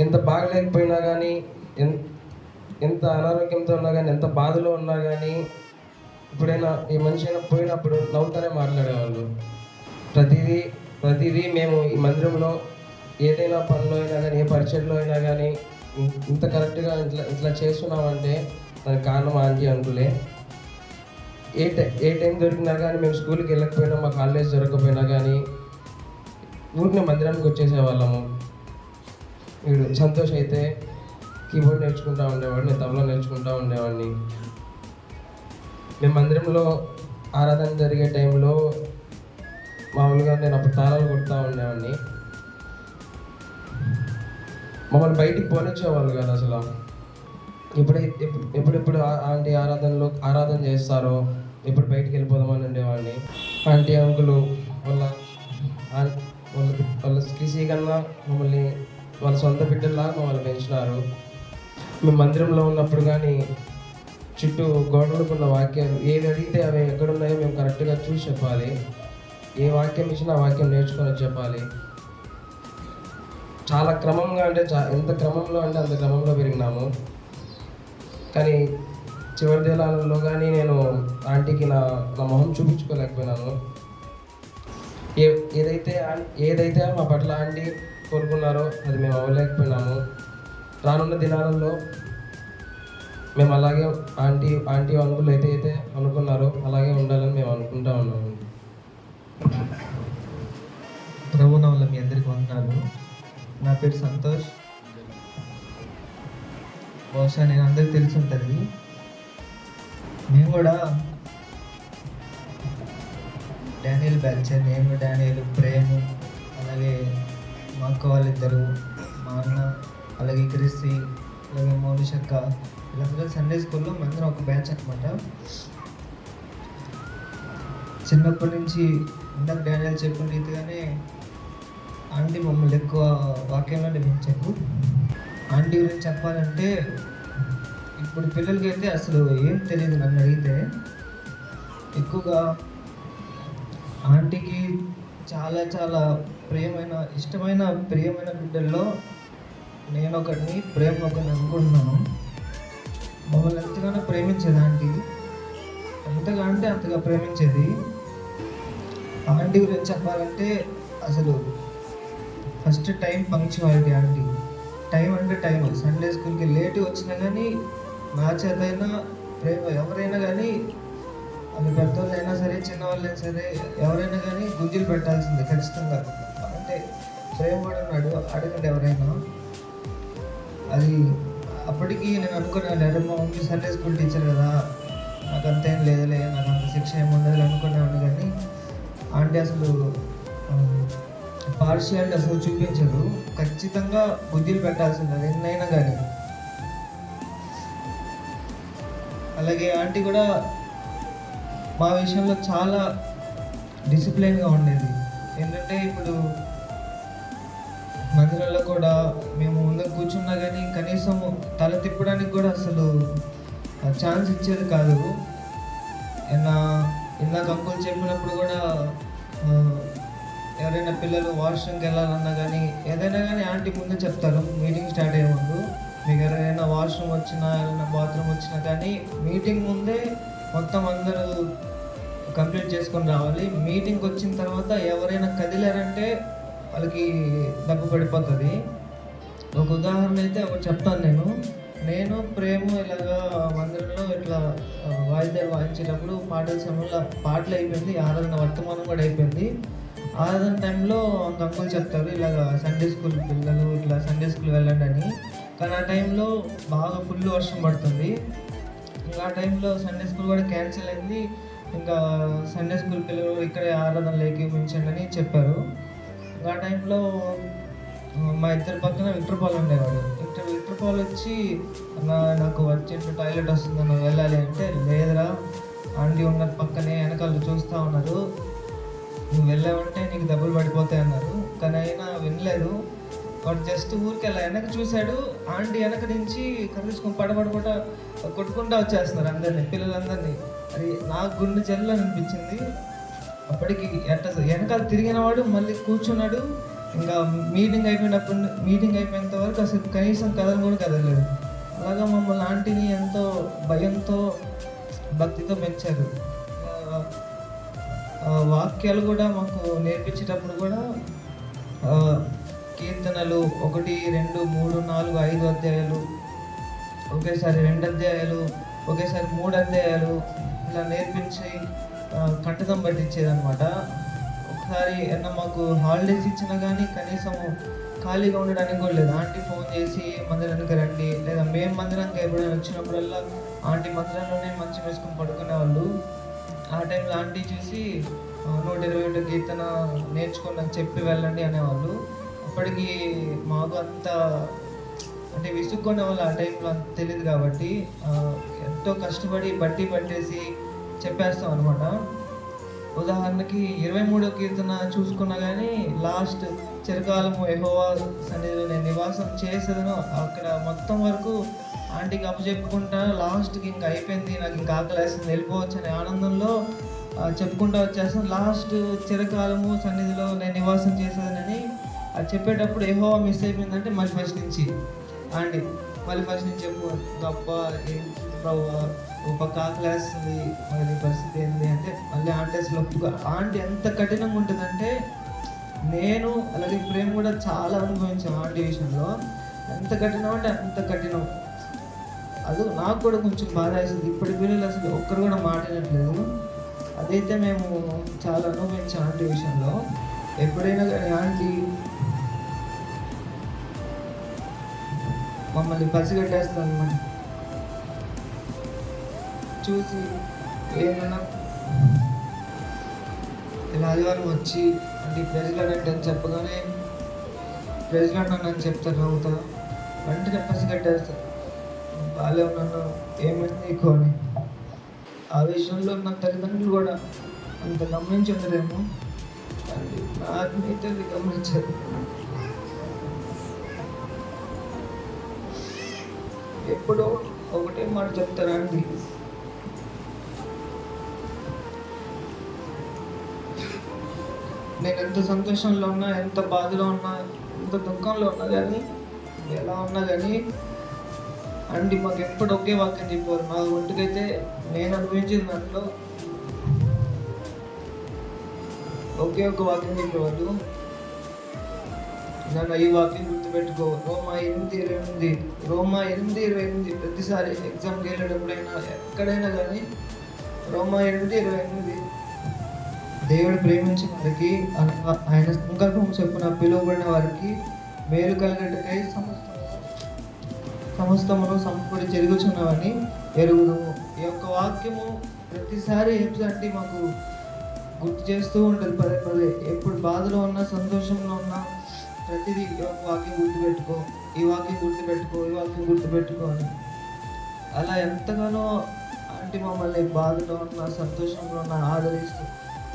ఎంత బాగలేకపోయినా కానీ, ఎంత అనారోగ్యంతో ఉన్నా కానీ, ఎంత బాధలో ఉన్నా కానీ, ఎప్పుడైనా ఈ మనిషి అయినా పోయినప్పుడు నవ్వుతానే మాట్లాడేవాళ్ళు. ప్రతిదీ మేము ఈ మందిరంలో ఏదైనా పనిలో అయినా కానీ, ఏ పరిచయంలో అయినా కానీ ఇంత కరెక్ట్గా ఇట్లా చేస్తున్నామంటే దానికి కారణం ఆంటీ అంకులే. ఏ టైం దొరికినా కానీ, మేము స్కూల్కి వెళ్ళకపోయినా, మా కాలేజ్ దొరకకపోయినా కానీ ఊరిని మందిరానికి వచ్చేసేవాళ్ళము. వీడు సంతోష్ అయితే కీబోర్డ్ నేర్చుకుంటూ ఉండేవాడు, నేను తబలా నేర్చుకుంటూ ఉండేవాడిని. మేము మందిరంలో ఆరాధన జరిగే టైంలో మామూలుగా నేను అప్పుడు తాళాలు కొడుతూ ఉండేవాడిని. మమ్మల్ని బయటికి పోనిచ్చేవాళ్ళు కాదు అసలు. ఎప్పుడెప్పుడు ఆంటీ ఆరాధన చేస్తారో ఎప్పుడు బయటికి వెళ్ళిపోదామని ఉండేవాడిని. ఆంటీ అంకులు వాళ్ళ కిసి కన్నా మమ్మల్ని వాళ్ళ సొంత బిడ్డల్లాగా మమ్మల్ని పెంచినారు. మేము మందిరంలో ఉన్నప్పుడు కానీ చుట్టూ గోడలకున్న వాక్యాలు ఏవి అడిగితే అవి ఎక్కడున్నాయో మేము కరెక్ట్గా చూసి చెప్పాలి. ఏ వాక్యం ఇచ్చినా ఆ వాక్యం నేర్చుకొని చెప్పాలి. చాలా క్రమంగా అంటే ఎంత క్రమంలో అంటే అంత క్రమంలో పెరిగినాము. కానీ చివరి దినాలలో కానీ నేను ఆంటీకి నా మొహం చూపించుకోలేకపోయినాను. ఏదైతే మా పట్ల ఆంటీ కోరుకున్నారో అది మేము అవ్వలేకపోయినాము. రానున్న దినాలలో మేము అలాగే ఆంటీ అంకులు అయితే అనుకున్నారో అలాగే ఉండాలని మేము అనుకుంటా ఉన్నాము. ప్రభునామములో మీ అందరికీ వందనాలు. నా పేరు సంతోష్. బహుశా నేను అందరికి తెలిసి ఉంటుంది. మేము కూడా డానియల్ బ్యాచ్. నేను డానియల్, ప్రేము, అలాగే మా అక్క వాళ్ళిద్దరు, మా అన్న, అలాగే క్రిస్టి, అలాగే మౌనిషక్క, వీళ్ళందరూ సండే స్కూల్లో మందరం ఒక బ్యాచ్ అనమాట. చిన్నప్పటి నుంచి ఇందాక డానియల్ చెప్పిన రీతిగానే ఆంటీ మమ్మల్ని ఎక్కువ వాక్యంలో పెంచారు. ఆంటీ గురించి చెప్పాలంటే ఇప్పుడు పిల్లలకైతే అసలు ఏం తెలియదు. నన్ను అడిగితే ఎక్కువగా ఆంటీకి చాలా చాలా ఇష్టమైన ప్రియమైన బిడ్డల్లో నేను ఒకరిని, ప్రేమ ఒకరిని అనుకుంటున్నాను. మమ్మల్ని ఎంతగానో ప్రేమించేది ఆంటీ. ఎంతగా అంటే అంతగా ప్రేమించేది. ఆంటీ గురించి చెప్పాలంటే అసలు first time punctuality. Aunty time అంటే టైం. సండే స్కూల్కి లేట్ వచ్చినా కానీ నా చేతైనా ప్రేమ ఎవరైనా కానీ, అది పెద్దవాళ్ళైనా సరే చిన్నవాళ్ళైనా సరే ఎవరైనా కానీ గుంజీలు పెట్టాల్సిందే ఖచ్చితంగా. అంటే ప్రేమ కూడా ఉన్నాడు, అడగండి ఎవరైనా. అది అప్పటికి నేను అనుకున్నాను, అరే మా మమ్మీ సండే స్కూల్ టీచర్ కదా, నాకు అంతేం లేదులే, నాకు అంత శిక్ష ఏముండదు అనుకున్నాను. కానీ ఆంటీ అసలు పార్షియాలిటీ అసలు చూపించదు. ఖచ్చితంగా బుద్ధిలు పెట్టాల్సింది అది ఎన్నైనా కానీ. అలాగే ఆంటీ కూడా మా విషయంలో చాలా డిసిప్లైన్గా ఉండేది. ఏంటంటే ఇప్పుడు మందిరంలో కూడా మేము ముందు కూర్చున్నా కానీ కనీసం తల తిప్పడానికి కూడా అసలు ఛాన్స్ ఇచ్చేది కాదు. ఇందాక అంకుల్ చెప్పినప్పుడు కూడా ఆ, ఎవరైనా పిల్లలు వాష్రూమ్కి వెళ్ళాలన్నా కానీ ఏదైనా కానీ ఆంటీ ముందు చెప్తారు మీటింగ్ స్టార్ట్ అయ్యే ముందు. మీకు ఎవరైనా వాష్రూమ్ వచ్చినా ఏదైనా బాత్రూమ్ వచ్చినా కానీ మీటింగ్ ముందే మొత్తం అందరూ కంప్లీట్ చేసుకొని రావాలి. మీటింగ్కి వచ్చిన తర్వాత ఎవరైనా కదిలారంటే వాళ్ళకి దెబ్బ పడిపోతుంది. ఒక ఉదాహరణ అయితే ఒకటి చెప్తాను. నేను ప్రేమ ఇలాగా మందిరంలో ఇట్లా వాయిద్యాలు వాయించేటప్పుడు పాటల సమయంలో పాటలు అయిపోయింది, ఆరాధన వర్తమానం కూడా అయిపోయింది. ఆరాధన టైంలో అంకుల్ చెప్తారు ఇలాగ సండే స్కూల్ పిల్లలు ఇట్లా సండే స్కూల్ వెళ్ళండి అని. కానీ ఆ టైంలో బాగా ఫుల్ వర్షం పడుతుంది. ఇంకా ఆ టైంలో సండే స్కూల్ కూడా క్యాన్సిల్ అయింది. ఇంకా సండే స్కూల్ పిల్లలు ఇక్కడే ఆరాధనలు ఏకీభవించండి అని చెప్పారు. ఇంకా ఆ టైంలో మా ఇద్దరి పక్కన విక్టర్పాల్ ఉండేవాడు. విక్టర్పాల్ వచ్చి నాకు అర్జెంట్ టాయిలెట్ వస్తుందని వెళ్ళాలి అంటే, లేదురా ఆంటీ ఉన్న పక్కనే వెనకాల చూస్తూ ఉన్నారు, నువ్వు వెళ్ళావంటే నీకు దెబ్బలు పడిపోతాయి అన్నారు. కానీ అయినా వినలేదు. వాడు జస్ట్ ఊరికి అలా వెనక చూశాడు. ఆంటీ వెనక నుంచి కలుసుకొని పడబడకుండా కొట్టుకుంటూ వచ్చేస్తున్నారు అందరినీ, పిల్లలందరినీ. అది నాకు గుండె జల్లు అనిపించింది. అప్పటికి వెనకాల తిరిగిన వాడు మళ్ళీ కూర్చున్నాడు. ఇంకా మీటింగ్ అయిపోయినంత వరకు అసలు కనీసం కథలు కూడా కదలేదు. అలాగా మమ్మల్ని ఆంటీని ఎంతో భయంతో భక్తితో పెంచారు. వాక్యాలు కూడా మాకు నేర్పించేటప్పుడు కూడా కీర్తనలు 1, 2, 3, 4, 5 అధ్యాయాలు, ఒకేసారి 2 అధ్యాయాలు, ఒకేసారి 3 అధ్యాయాలు ఇలా నేర్పించి కంఠతం పట్టించేదనమాట. ఒకసారి ఏమన్నా మాకు హాలిడేస్ ఇచ్చినా కానీ కనీసం ఖాళీగా ఉండడానికి కూడా లేదు. ఆంటీ ఫోన్ చేసి మందిరానికి రండి, లేదా మేము మందిరానికి ఎప్పుడైనా వచ్చినప్పుడల్లా ఆంటీ మందిరంలోనే మంచం వేసుకొని పడుకునేవాళ్ళు. ఆ టైంలో ఆంటీ చూసి 121 కీర్తన నేర్చుకొని నాకు చెప్పి వెళ్ళండి అనేవాళ్ళు. అప్పటికి మాకు అంత అంటే విసుక్కునే వాళ్ళు ఆ టైంలో అంత తెలియదు కాబట్టి ఎంతో కష్టపడి బట్టి పట్టేసి చెప్పేస్తాం అనమాట. ఉదాహరణకి 23వ కీర్తన చూసుకున్నా కానీ లాస్ట్ చిరకాలము యెహోవా సన్నిధిలో నేను నివాసం చేసేదను అక్కడ మొత్తం వరకు ఆంటీకి అప్పచెప్పుకుంటా లాస్ట్కి ఇంకా అయిపోయింది, నాకు ఇంకా ఆకలేస్తుంది, వెళ్ళిపోవచ్చు అనే ఆనందంలో చెప్పుకుంటూ వచ్చేస్తాను. లాస్ట్ చిరకాలము సన్నిధిలో నేను నివాసం చేసేదనని అది చెప్పేటప్పుడు యెహోవా మిస్ అయిపోయిందంటే మళ్ళీ ఫస్ట్ నుంచి ఆంటీ మళ్ళీ ఫస్ట్ నుంచి చెప్పు గొప్ప ఒక పక్క ఆకలేస్తుంది, మరి పరిస్థితి ఏంటి అంటే మళ్ళీ ఆంటీ అసలు ఆంటీ ఎంత కఠినంగా ఉంటుందంటే నేను అలాగే ప్రేమ కూడా చాలా అనుభవించాం ఆంటీ విషయంలో. ఎంత కఠినం అంటే అంత కఠినం. అది నాకు కూడా కొంచెం బాధ వేసింది. ఇప్పటి పిల్లలు అసలు ఒక్కరు కూడా మాట్లాడట్లేదు. అదైతే మేము చాలా అనుభవించాం ఆంటీ విషయంలో. ఎప్పుడైనా కానీ ఆంటీ మమ్మల్ని పసిగట్టేస్తాను అనమాట. చూసి ఏమైనా ఇలా ఆదివారం వచ్చి అంటే ప్రెసిడెంట్ అని చెప్పగానే ప్రెసిడెంట్ అని చెప్తారు, నవ్వుతా వెంటనే పసిగట్టేస్తారు. బాగాలే ఉన్నాను, ఏమైంది నీకు అని. ఆ విషయంలో నా తల్లిదండ్రులు కూడా అంత గమనించి ఉండరేమో, నాకు మీ తల్లి గమనించారు. ఎప్పుడో ఒకటే మాట చెప్తారా అండి, నేను ఎంత సంతోషంలో ఉన్నా, ఎంత బాధలో ఉన్నా, ఎంత దుఃఖంలో ఉన్నా కానీ, ఎలా ఉన్నా కానీ అండి మాకు ఎప్పుడు ఒకే వాక్యం చెప్పారు. నా ఒంటికైతే నేను అనుభవించిన దాంట్లో ఒకే ఒక వాక్యం చెప్పేవాళ్ళు. నన్ను ఈ వాక్యం గుర్తుపెట్టుకో, రోమా 8:28 ప్రతిసారి ఎగ్జామ్కి వెళ్ళేటప్పుడైనా ఎక్కడైనా కానీ రోమా 8:28 దేవుడు ప్రేమించిన వారికి ఆయన సంకల్పం చొప్పున పిలువబడిన వారికి మేలు కలగటకై సమస్తమును సమకూడి జరుగుచున్నవని ఎరుగుదుము. ఈ యొక్క వాక్యము ప్రతిసారి అంటే మాకు గుర్తు చేస్తూ ఉంటుంది పదే పదే. ఎప్పుడు బాధలో ఉన్నా, సంతోషంలో ఉన్నా ప్రతిదీ ఈ యొక్క వాక్యం గుర్తుపెట్టుకో, ఈ వాక్యం గుర్తుపెట్టుకో, ఈ వాక్యం గుర్తుపెట్టుకో అని. అలా ఎంతగానో అంటే మమ్మల్ని బాధలో ఉన్నా, సంతోషంలో ఉన్నా ఆదరిస్తూ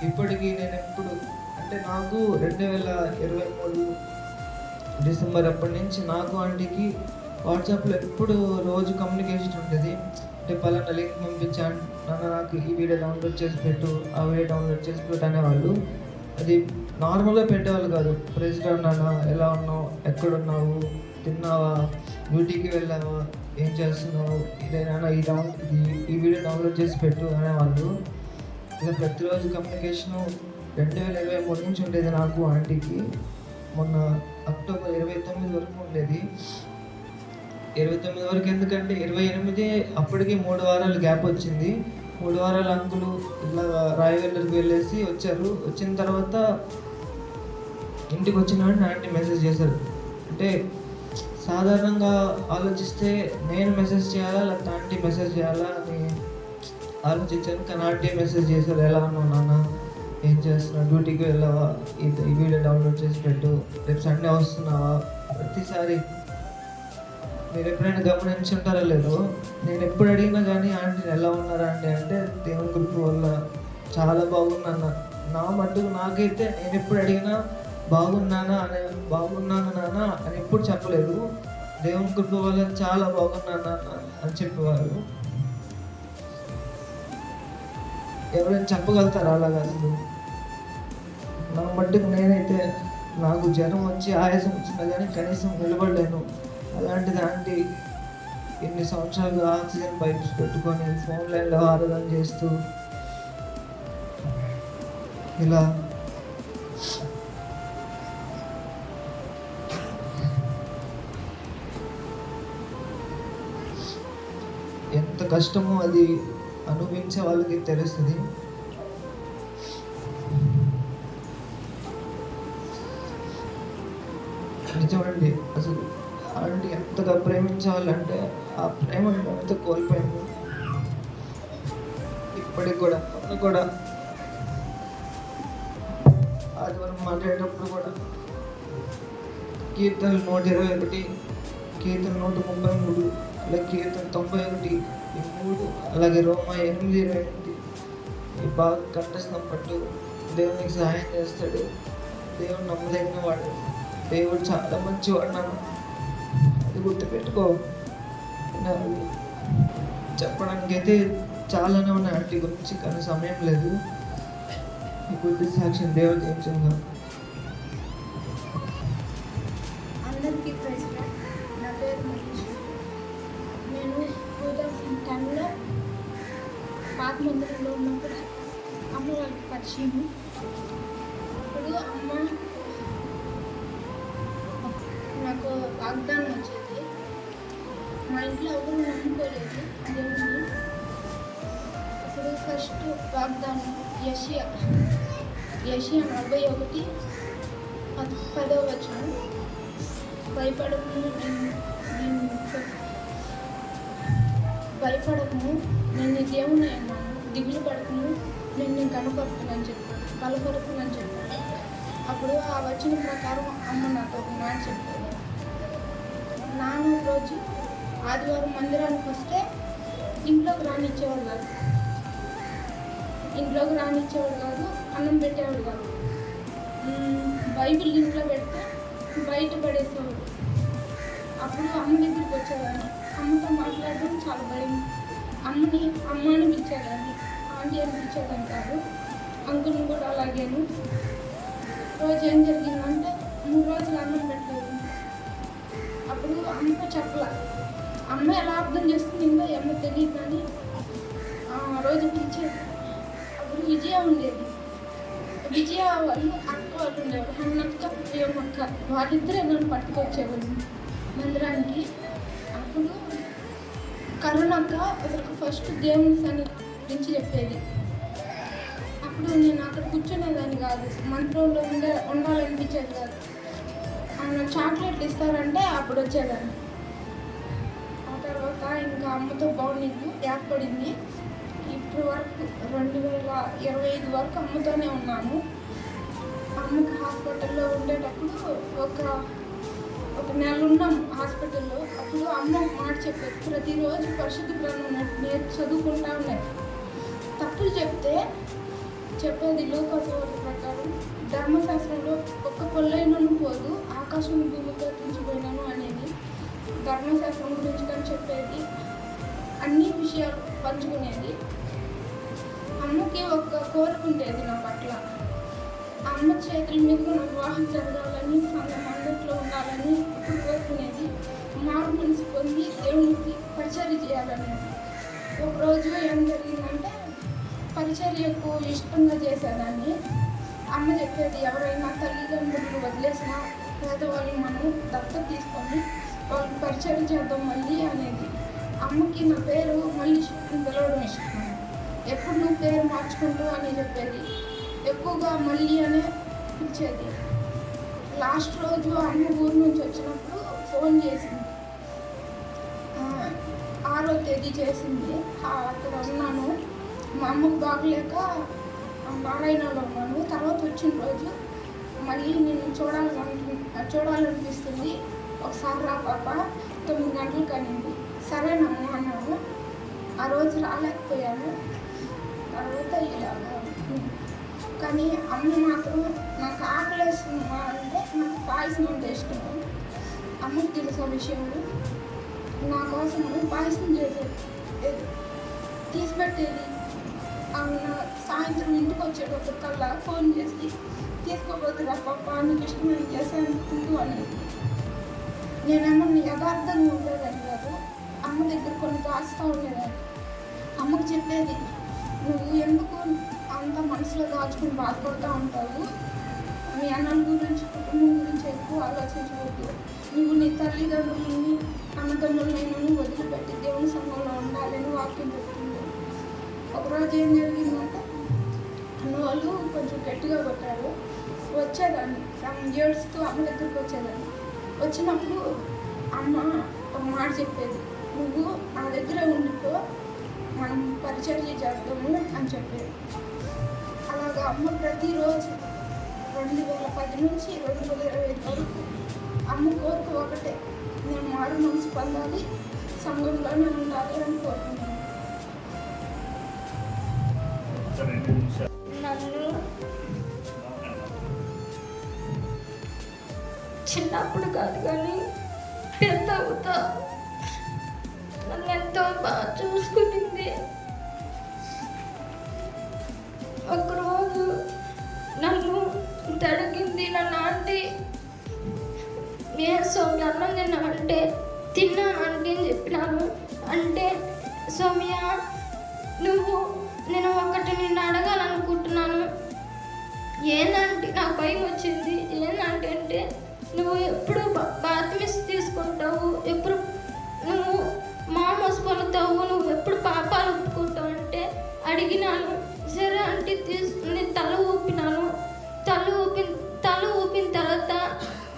ఇప్పటికీ నేను ఎప్పుడు అంటే నాకు 2023 డిసెంబర్ అప్పటి నుంచి నాకు ఆంటీకి వాట్సాప్లో ఎప్పుడు రోజు కమ్యూనికేషన్ ఉంటుంది. అంటే పలానా లింక్ పంపించాను నాన్న, నాకు ఈ వీడియో డౌన్లోడ్ చేసి పెట్టు, ఆ వీడియో డౌన్లోడ్ చేసి పెట్టు అనేవాళ్ళు. అది నార్మల్గా పెట్టేవాళ్ళు కాదు. ప్రెసిడెంట్ అన్న ఎలా ఉన్నావు, ఎక్కడున్నావు, తిన్నావా, డ్యూటీకి వెళ్ళావా, ఏం చేస్తున్నావు, ఇదేనా ఈ వీడియో డౌన్లోడ్ చేసి పెట్టు అనేవాళ్ళు. ఇలా ప్రతిరోజు కమ్యూనికేషను 2023 నుంచి ఉండేది నాకు ఆంటీకి. మొన్న అక్టోబర్ 29 వరకు ఉండేది. 29 వరకు ఎందుకంటే 28 అప్పటికి 3 వారాలు గ్యాప్ వచ్చింది. 3 వారాలు అంకులు ఇలా రాయవెల్లరికి వెళ్ళేసి వచ్చారు. వచ్చిన తర్వాత ఇంటికి వచ్చిన వెంటనే ఆంటీ మెసేజ్ చేశారు. అంటే సాధారణంగా ఆలోచిస్తే నేను మెసేజ్ చేయాలా లేకపోతే ఆంటీ మెసేజ్ చేయాలా అని ఆలోచించాను. కానీ ఆంటీ మెసేజ్ చేశారు, ఎలా ఉన్నావు నాన్న, ఏం చేస్తున్నావు, డ్యూటీకి వెళ్ళావా, ఈ వీడియో డౌన్లోడ్ చేసి పెట్టు, రేపు సండే వస్తున్నావా. ప్రతిసారి మీరు ఎప్పుడైనా గమనించుంటారో లేదో, నేను ఎప్పుడు అడిగినా కానీ ఆంటీని ఎలా ఉన్నారా అండి అంటే దేవుని కృప వల్ల చాలా బాగున్నాను. నా మట్టుకు నాకైతే నేను ఎప్పుడు అడిగినా బాగున్నాను నాన్న అని ఎప్పుడు చెప్పలేదు. దేవుని కృప వల్ల చాలా బాగున్నాను నాన్న అని చెప్పేవారు. ఎవరైనా చెప్పగలుగుతారు అలాగా? అసలు నా మట్టుకు నేనైతే నాకు జ్వరం వచ్చి ఆయాసం వచ్చినా కానీ కనీసం నిలబడలేను. అలాంటిది ఆంటీ ఎన్ని సంవత్సరాలు ఆక్సిజన్ పైప్స్ పెట్టుకొని ఫోన్ లైన్లో ఆరాధన చేస్తూ ఇలా ఎంత కష్టమో అది అనుభవించే వాళ్ళకి తెలుస్తుంది. నిజమండి, అసలు ఆంటీ ఎంతగా ప్రేమించాలంటే ఆ ప్రేమను ఎంత కోల్పోయింది. ఇప్పటికి కూడా కూడా ఆదివారం మాట్లాడేటప్పుడు కూడా కీర్తనలు 121, కీర్తన 133, అలాగే కీర్తన 91, ఈ 3, అలాగే రోమా 8:28 ఈ బాగా కంఠస్థం పట్టు. దేవునికి సహాయం చేస్తాడు. దేవుడు నమ్మదగిన వాడు. దేవుడు చాలా మంచివాడు. నన్ను అది గుర్తుపెట్టుకో. చెప్పడానికి అయితే చాలానే ఉన్నాయి ఆంటీ గురించి, కానీ సమయం లేదు. ఈ గుర్తు సాక్ష్యం దేవుడు చేయించుగా. అందరికీ ప్రెసిడెంట్, నా పేరు మహేష్. నేను 2010లో పాత మందిరంలో ఉన్నప్పుడు అమ్మ వాళ్ళకి పరిచయం. అప్పుడు అమ్మ నాకు వాగ్దానం వచ్చేది. మా ఇంట్లో ఎవరు నమ్ముకోలేదు దేవుడిని. అప్పుడు ఫస్ట్ వాగ్దానం యెషయా 41:10 భయపడకము, నేను దేవుని అన్నాను, దిగులు పడకము, నేను కనపడుతున్నాను చెప్పాను, బలపడుతున్నాను చెప్పాను. అప్పుడు ఆ వచ్చిన ప్రకారం అమ్మ నాతో ఒక మాట చెప్పాను. నాన్న రోజు ఆదివారం మందిరానికి వస్తే ఇంట్లోకి రానిచ్చేవాడు కాదు, అన్నం పెట్టేవాడు కాదు. బైబిల్ ఇంట్లో పెడితే బయట పడేసేవాడు. అప్పుడు అమ్మ దగ్గరికి వచ్చేదాన్ని. అమ్మతో మాట్లాడడం చాలా భయం. అమ్మని అమ్మ అని పిలిచేదాన్ని, ఆంటీ అని పిలిచేదాన్ని కాదు. అంకుల్ని కూడా అలాగేను. రోజు ఏం జరిగిందంటే 3 రోజులు అన్నం పెట్టలేదు. అప్పుడు అమ్మతో చెప్పలా. అమ్మ ఎలా అర్థం చేసుకుంటుందో ఏమో తెలియదు, కానీ ఆ రోజు పిలిచేది. అప్పుడు విజయ ఉండేది. విజయ వాళ్ళు అక్క వాళ్ళు ఉండేవారు, అన్నక్క ప్రియమక్క. వాళ్ళిద్దరే నన్ను పట్టుకొచ్చేవాళ్ళు మందిరానికి. అప్పుడు కరుణక్క అసలు ఫస్ట్ దేవుని సన్నిధి గురించి చెప్పేది. అప్పుడు నేను అక్కడ కూర్చునేదాన్ని కాదు, మంత్రంలో ఉండాలనిపించేది కాదు. చాక్లెట్లు ఇస్తారంటే అప్పుడు వచ్చేదాన్ని. ఆ తర్వాత ఇంకా అమ్మతో బాండింగ్ ఏర్పడింది. ఇప్పుడు వరకు 2025 వరకు అమ్మతోనే ఉన్నాను. అమ్మకి హాస్పిటల్లో ఉండేటప్పుడు ఒక నెల ఉన్నాం హాస్పిటల్లో. అప్పుడు అమ్మ మాట చెప్పేది, ప్రతిరోజు పరిశుద్ధ గ్రంథం నేను చదువుకుంటా ఉన్నాయి. తప్పులు చెప్పేది లోకసవాళ్ళ ప్రకారం ధర్మశాస్త్రంలో ఒక్క పొల్లైనను పోదు, ఆకాశం భూమితో తీర్చిపోయినాను అనేది ధర్మశాస్త్రం గురించి కానీ చెప్పేది. అన్ని విషయాలు పంచుకునేది. అమ్మకి ఒక కోరిక ఉండేది నా పట్ల. అమ్మ చేతుల మీద నా వివాహం జరగాలని సంఘం అందరిలో ఉండాలని ఇప్పుడు కోరుకునేది. మారు మనసు పొంది దేవునికి పరిచర్య చేయాలనేది. ఒకరోజు ఏం జరిగిందంటే పరిచర్యకు ఇష్టంగా చేసేదాన్ని. అమ్మ చెప్పేది, ఎవరైనా తల్లిదండ్రులు వదిలేసిన పేదవాళ్ళు మనం దత్తత తీసుకొని వాళ్ళకి పరిచయం చేద్దాం మళ్ళీ అనేది. అమ్మకి నా పేరు మళ్ళీ పిలవడం ఇష్టం. ఎప్పుడు నువ్వు పేరు మార్చుకుంటూ అని చెప్పేది. ఎక్కువగా మళ్ళీ అనే పిలిచేది. లాస్ట్ రోజు అమ్మ ఊరు నుంచి వచ్చినప్పుడు ఫోన్ చేసింది. 6వ తేదీ చేసింది. అక్కడ ఉన్నాను, మా అమ్మకు బాగలేక నారాయణలో ఉన్నాను. తర్వాత వచ్చిన రోజు మళ్ళీ నేను చూడాలనిపిస్తుంది, ఒకసారి రా పాప, 9 గంటలకు అనింది. సరేనమ్మా అన్నాను. ఆ రోజు రాలేకపోయాను. తర్వాత ఇలాగా కానీ అమ్మ మాత్రం నాకు ఆకలేస్తుందా అంటే నాకు పాయసం అంటే ఇష్టము. అమ్మకి తెలిసిన విషయంలో నా కోసం పాయసం చేసేది, తీసిపెట్టేది. సాయంత్రం ఇంటికి వచ్చేటప్పుడు కల్లా ఫోన్ చేసి తీసుకోబోతురా పాప, నీకు ఇష్టమైన చేశాను తింటూ అనేది. నేనేమో యథార్థంగా ఉండేదాన్ని కాదు, అమ్మ దగ్గర కొన్ని దాచుతూ ఉండేదాన్ని. అమ్మకు చెప్పేది, నువ్వు ఎందుకు అంత మనసులో దాచుకుని బాధపడుతూ ఉంటావు, మీ అన్నల గురించి కుటుంబం గురించి ఎక్కువ ఆలోచించవద్దు, నువ్వు నీ తల్లిదండ్రులని అన్నదమ్ములైనా వదిలిపెట్టి దేవుని సంఘంలో ఉండాలని వాక్యం చెప్తుంది. ఒకరోజు ఏం జరిగిందంటే అన్న వాళ్ళు కొంచెం గట్టిగా కొట్టారు. వచ్చేదాన్ని ఏడుస్తూ అమ్మ దగ్గరికి వచ్చేదాన్ని. వచ్చినప్పుడు అమ్మ ఒక మాట చెప్పేది, నువ్వు నా దగ్గర ఉండిపో, మనం పరిచర్య చేద్దాము అని చెప్పేది. అలాగా అమ్మ ప్రతిరోజు 2010 నుంచి 2025 వరకు అమ్మ కోరిక ఒకటే, నేను మారు మనసు పొందాలి, సంఘంలోనే ఉండాలి అని కోరుకున్నాను. నన్ను చిన్నప్పుడు కాదు కానీ పెద్ద అవుతా నన్ను ఎంతో బాగా చూసుకునింది. ఒకరోజు నన్ను తడిగింది నన్ను ఆంటీ, సౌమ్య అన్నం తిన్నామంటే తిన్నాను ఆంటీ అని చెప్పినాను. అంటే సౌమ్య నేను ఒకటి నిన్ను అడగాలనుకుంటున్నాను. ఏంటంటే నాకు భయం వచ్చింది. ఏంటంటే అంటే నువ్వు ఎప్పుడు బాత్రూమ్స్ తీసుకుంటావు, ఎప్పుడు నువ్వు మామూస్ పొందుతావు, నువ్వు ఎప్పుడు పాపాలు ఒప్పుకుంటావు అంటే అడిగినాను. సరే అంటే నేను తల ఊపినాను. తల ఊపిన తర్వాత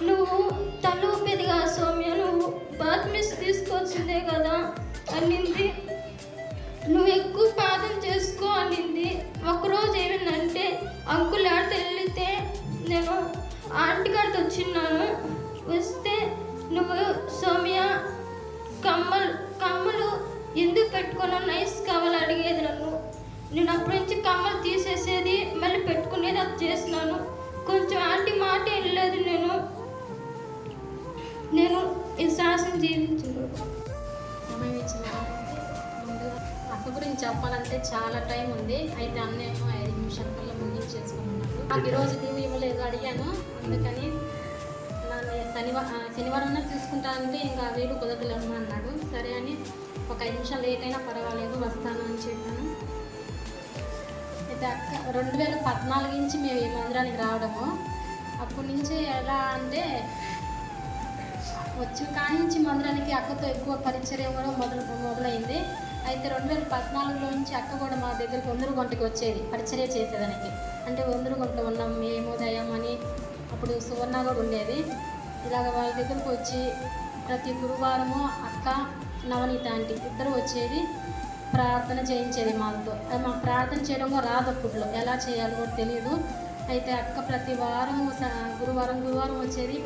నువ్వు తల ఊపేది కదా సౌమ్య, నువ్వు బాత్రూమ్స్ తీసుకోవాల్సిందే కదా అనింది. నువ్వు ఎక్కువ ప్రార్థన చేసుకో అనింది. ఒకరోజు ఏమైందంటే అంకుల్ ఆడితే వెళ్తే నేను ఆంటీ గారితో వచ్చిన్నాను. వస్తే నువ్వు సౌమ్య కమ్మలు ఎందుకు పెట్టుకున్నావు, నైస్ కావాలి అడిగేది నన్ను. నేను అప్పటి నుంచి కమ్మలు తీసేసేది, మళ్ళీ పెట్టుకునేది, అది చేసినాను. కొంచెం ఆంటీ మాట వెళ్ళలేదు. నేను ఈ శాసనం జీవించాను. సమయం ఇచ్చిన అక్క గురించి చెప్పాలంటే చాలా టైం ఉంది. అయితే అన్నేమో 5 నిమిషాల కల్లా ముగించేసుకున్నాను. నాకు ఈరోజు లీవ్ ఇవ్వలేదు, అడిగాను. అందుకని నన్ను శనివారం తీసుకుంటానంటే ఇంకా వీలు కుదరలేము అన్నాడు. సరే అని ఒక 5 నిమిషాలు లేట్ అయినా పర్వాలేదు వస్తాను అని చెప్పాను. అయితే అక్క 2014 నుంచి మేము ఈ మందిరానికి రావడము. అప్పటి నుంచి ఎలా అంటే వచ్చిన కాడి నుంచి మందిరానికి అక్కతో ఎక్కువ పరిచర్య కూడా మొదలైంది. అయితే 2014లో నుంచి అక్క కూడా మా దగ్గరికి ఒందరుగుంటకి వచ్చేది పరిచర్య చేసేదానికి. అంటే ఒందరుగుంటలో ఉన్నాం మేము దయం అని, అప్పుడు సువర్ణ కూడా ఉండేది. ఇలాగ వాళ్ళ దగ్గరకు వచ్చి ప్రతి గురువారము అక్క నవనీత ఆంటీ ఇద్దరు వచ్చేది, ప్రార్థన చేయించేది మాతో. మాకు ప్రార్థన చేయడం కూడా రాదు అప్పట్లో, ఎలా చేయాలో కూడా తెలియదు. అయితే అక్క ప్రతి వారము గురువారం వచ్చేది.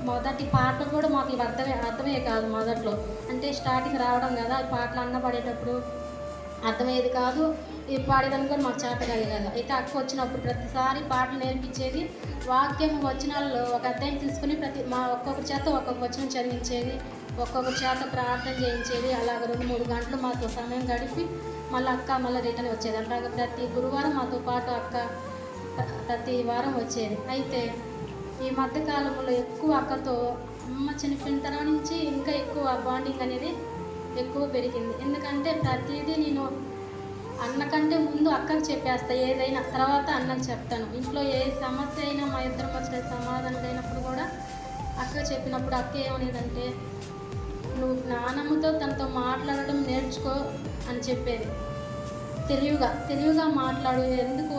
మొదటి పాటలు కూడా మాకు ఇవి అర్థమే కాదు మొదట్లో. అంటే స్టార్టింగ్ రావడం కదా, ఈ పాటలు అన్నపడేటప్పుడు అర్థమయ్యేది కాదు, ఈ పాడేదానికి కూడా మాకు చేత కాదు కదా. అయితే అక్క వచ్చినప్పుడు ప్రతిసారి పాటలు నేర్పించేది. వాక్యం వచనాల్లో ఒక అధ్యాయం తీసుకుని ఒక్కొక్కరి చేత ఒక్కొక్క వచనం చదివించేది, ఒక్కొక్కరి చేత ప్రార్థన చేయించేది. అలాగ 2-3 గంటలు మాతో సమయం గడిపి మళ్ళీ అక్క రిటర్న్ వచ్చేది. అలాగే ప్రతి గురువారం మాతో పాటు అక్క ప్రతి వారం వచ్చేది. అయితే ఈ మధ్యకాలంలో ఎక్కువ అక్కతో అమ్మ చనిపోయిన తర్వాత నుంచి ఇంకా ఎక్కువ బాండింగ్ అనేది ఎక్కువ పెరిగింది. ఎందుకంటే ప్రతిదీ నేను అన్నకంటే ముందు అక్కకు చెప్పేస్తా, ఏదైనా తర్వాత అన్నకు చెప్తాను. ఇంట్లో ఏ సమస్య అయినా మా ఇద్దరం వచ్చిన సమాధానం లేనప్పుడు కూడా అక్కకు చెప్పినప్పుడు అక్క ఏమనేదంటే, నువ్వు నానమ్మతో తనతో మాట్లాడడం నేర్చుకో అని చెప్పేది. తెలివిగా మాట్లాడు, ఎందుకు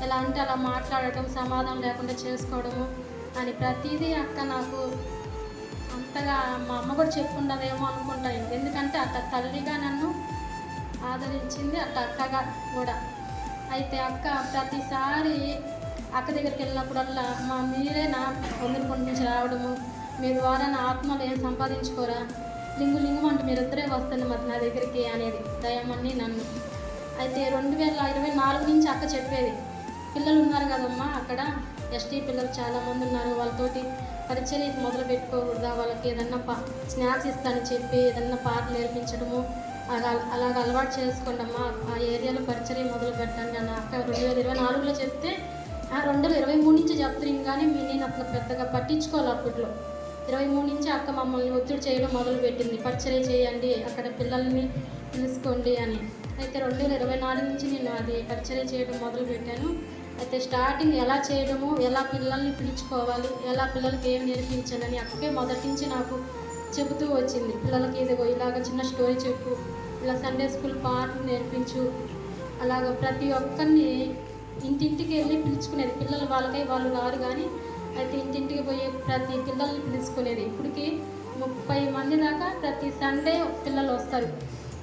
ఎలా అంటే అలా మాట్లాడటం, సమాధానం లేకుండా చేసుకోవడము అని ప్రతిదీ అక్క నాకు అంతగా, మా అమ్మ కూడా చెప్పుండదేమో అనుకుంటాను. ఎందుకంటే అట్లా తల్లిగా నన్ను ఆదరించింది, అట్లా అక్కగా కూడా. అయితే అక్క ప్రతిసారి అక్క దగ్గరికి వెళ్ళినప్పుడల్లా, మీరే నా వందరకొండ నుంచి రావడము, మీ ద్వారా నా ఆత్మలు ఏం సంపాదించుకోరా, లింగు అంటే మీరిద్దరే వస్తుంది మరి నా దగ్గరికి అనేది దయమని నన్ను. అయితే 2024 నుంచి అక్క చెప్పేది, పిల్లలు ఉన్నారు కదమ్మా అక్కడ ఎస్టీ పిల్లలు చాలామంది ఉన్నారు, వాళ్ళతోటి పరిచయం మొదలు పెట్టుకోకూడదా, వాళ్ళకి ఏదన్నా స్నాక్స్ ఇస్తానని చెప్పి ఏదన్నా పాటలు నేర్పించడము అలాగ అలవాటు చేసుకోండి అమ్మా, ఆ ఏరియాలో పరిచయం మొదలు పెట్టండి అని అక్క 2024లో చెప్తే 2023 నుంచి చెప్తాను. కానీ నేను అసలు పెద్దగా పట్టించుకోవాలి. అప్పట్లో 23 నుంచి అక్క మమ్మల్ని ఒత్తిడి చేయడం మొదలుపెట్టింది, పరిచయం చేయండి, అక్కడ పిల్లల్ని తెలుసుకోండి అని. అయితే 2024 నుంచి నేను అది పరిచయం చేయడం మొదలుపెట్టాను. అయితే స్టార్టింగ్ ఎలా చేయడము, ఎలా పిల్లల్ని పిలుచుకోవాలి, ఎలా పిల్లలకి ఏం నేర్పించాలని అక్కే మొదటి నుంచి నాకు చెబుతూ వచ్చింది. పిల్లలకి ఇదిగో ఇలాగ చిన్న స్టోరీ చెప్పు, ఇలా సండే స్కూల్ పాటలు నేర్పించు, అలాగ ప్రతి ఒక్కరిని ఇంటింటికి వెళ్ళి పిలుచుకునేది. పిల్లలు వాళ్ళకై వాళ్ళు రారు కానీ అయితే ఇంటింటికి పోయి ప్రతి పిల్లల్ని పిలుచుకునేది. ఇప్పటికి 30 మంది దాకా ప్రతి సండే పిల్లలు వస్తారు.